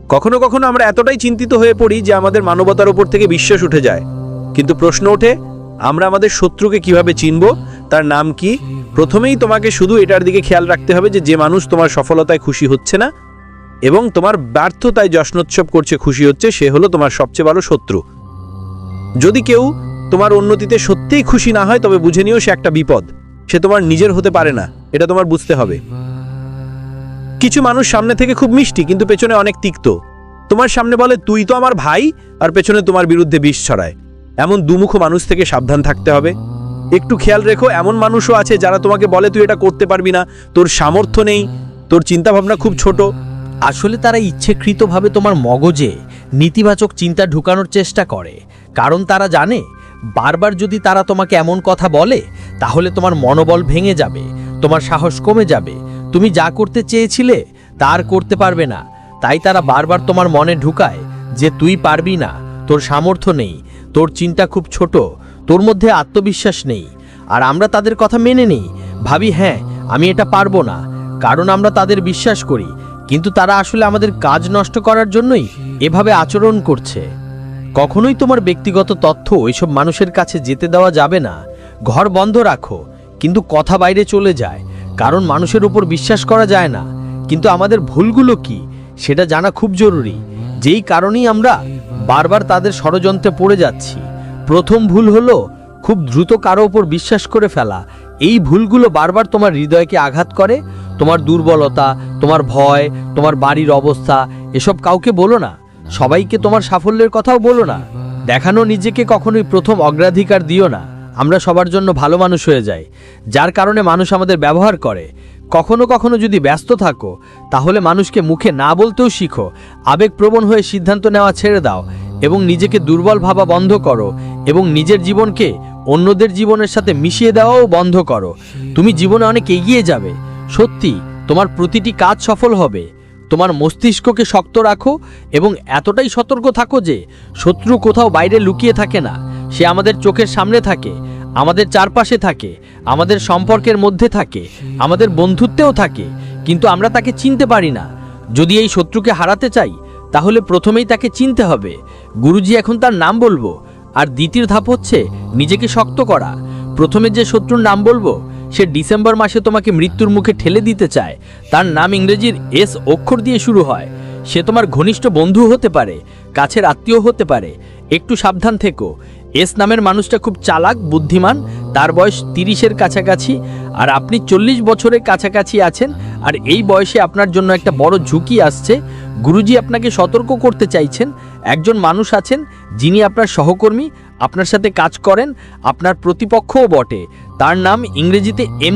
কখনো কখনো আমরা এতটাই চিন্তিত হয়ে পড়ি যে আমাদের মানবতার উপর থেকে বিশ্বাস উঠে যায়। কিন্তু প্রশ্ন ওঠে, আমরা আমাদের শত্রুকে কিভাবে চিনব, তার নাম কি? প্রথমেই তোমাকে শুধু এটার দিকে খেয়াল রাখতে হবে যে মানুষ তোমার সফলতায় খুশি হচ্ছে না এবং তোমার ব্যর্থতায় জশ্নোৎসব করছে খুশি হচ্ছে, সে হলো তোমার সবচেয়ে বড় শত্রু। যদি কেউ তোমার উন্নতিতে সত্যিই খুশি না হয়, তবে বুঝে নিও সে একটা বিপদ। সে তোমার নিজের হতে পারে না, এটা তোমার বুঝতে হবে। কিছু মানুষ সামনে থেকে খুব মিষ্টি কিন্তু পেছনে অনেক তিক্ত। তোমার সামনে বলে তুই তো আমার ভাই, আর পেছনে তোমার বিরুদ্ধে বিষ ছড়ায়। এমন দুমুখ মানুষ থেকে সাবধান থাকতে হবে। একটু খেয়াল রেখো, এমন মানুষও আছে যারা তোমাকে বলে তুই এটা করতে পারবি না, তোর সামর্থ্য নেই, তোর চিন্তাভাবনা খুব ছোট। আসলে তারা ইচ্ছেকৃতভাবে তোমার মগজে নেতিবাচক চিন্তা ঢুকানোর চেষ্টা করে, কারণ তারা জানে বারবার যদি তারা তোমাকে এমন কথা বলে তাহলে তোমার মনোবল ভেঙে যাবে, তোমার সাহস কমে যাবে, তুমি যা করতে চেয়েছিলে তার করতে পারবে না। তাই তারা বারবার তোমার মনে ঢুকায় যে তুই পারবি না, তোর সামর্থ্য নেই, তোর চিন্তা খুব ছোট, তোর মধ্যে আত্মবিশ্বাস নেই। আর আমরা তাদের কথা মেনে নিই, ভাবি হ্যাঁ আমি এটা পারবো না, কারণ আমরা তাদের বিশ্বাস করি। কিন্তু তারা আসলে আমাদের কাজ নষ্ট করার জন্যই এভাবে আচরণ করছে। কখনোই তোমার ব্যক্তিগত তথ্য ওইসব মানুষের কাছে যেতে দেওয়া যাবে না। ঘর বন্ধ রাখো, কিন্তু কথা বাইরে চলে যায়, কারণ মানুষের উপর বিশ্বাস করা যায় না। কিন্তু আমাদের ভুলগুলো কি সেটা জানা খুব জরুরি। যেই কারণেই আমরা বারবার তাদের ষড়যন্ত্রে পড়ে যাচ্ছি। প্রথম ভুল হলো খুব দ্রুত কারো ওপর বিশ্বাস করে ফেলা। এই ভুলগুলো বারবার তোমার হৃদয়কে আঘাত করে। তোমার দুর্বলতা, তোমার ভয়, তোমার বাড়ির অবস্থা এসব কাউকে বলো না। সবাইকে তোমার সাফল্যের কথাও বলো না। দেখানো নিজেকে কখনোই প্রথম অগ্রাধিকার দিও না। আমরা সবার জন্য ভালো মানুষ হয়ে যাই, যার কারণে মানুষ আমাদের ব্যবহার করে। কখনো কখনো যদি ব্যস্ত থাকো, তাহলে মানুষকে মুখে না বলতেও শিখো। আবেগপ্রবণ হয়ে সিদ্ধান্ত নেওয়া ছেড়ে দাও এবং নিজেকে দুর্বল ভাবা বন্ধ করো, এবং নিজের জীবনকে অন্যদের জীবনের সাথে মিশিয়ে দেওয়াও বন্ধ করো। তুমি জীবনে অনেক এগিয়ে যাবে। সত্যি, তোমার প্রতিটি কাজ সফল হবে। তোমার মস্তিষ্ককে শক্ত রাখো এবং এতটাই সতর্ক থাকো যে শত্রু কোথাও বাইরে লুকিয়ে থাকে না। সে আমাদের চোখের সামনে থাকে, আমাদের চারপাশে থাকে, আমাদের সম্পর্কের মধ্যে থাকে, আমাদের বন্ধুত্বেও থাকে, কিন্তু আমরা তাকে চিনতে পারি না। যদি এই শত্রুকে হারাতে চাই, তাহলে প্রথমেই তাকে চিনতে হবে। গুরুজি এখন তার নাম বলবো, আর দ্বিতীয় ধাপ হচ্ছে নিজেকে শক্ত করা। প্রথমে যে শত্রুর নাম বলবো, সে ডিসেম্বর মাসে তোমাকে মৃত্যুর মুখে ঠেলে দিতে চায়। তার নাম ইংরেজির এস অক্ষর দিয়ে শুরু হয়। সে তোমার ঘনিষ্ঠ বন্ধু হতে পারে, কাছের আত্মীয় হতে পারে। একটু সাবধান থেকো। এস নামের মানুষটা খুব চালাক, বুদ্ধিমান। তার বয়স 30-এর কাছাকাছি, আর আপনি 40 বছরের কাছাকাছি আছেন। আর এই বয়সে আপনার জন্য একটা বড় ঝুঁকি আসছে। গুরুজি আপনাকে সতর্ক করতে চাইছেন। একজন মানুষ আছেন যিনি আপনার সহকর্মী, আপনার সাথে কাজ করেন, আপনার প্রতিপক্ষও বটে। তার নাম ইংরেজিতে এম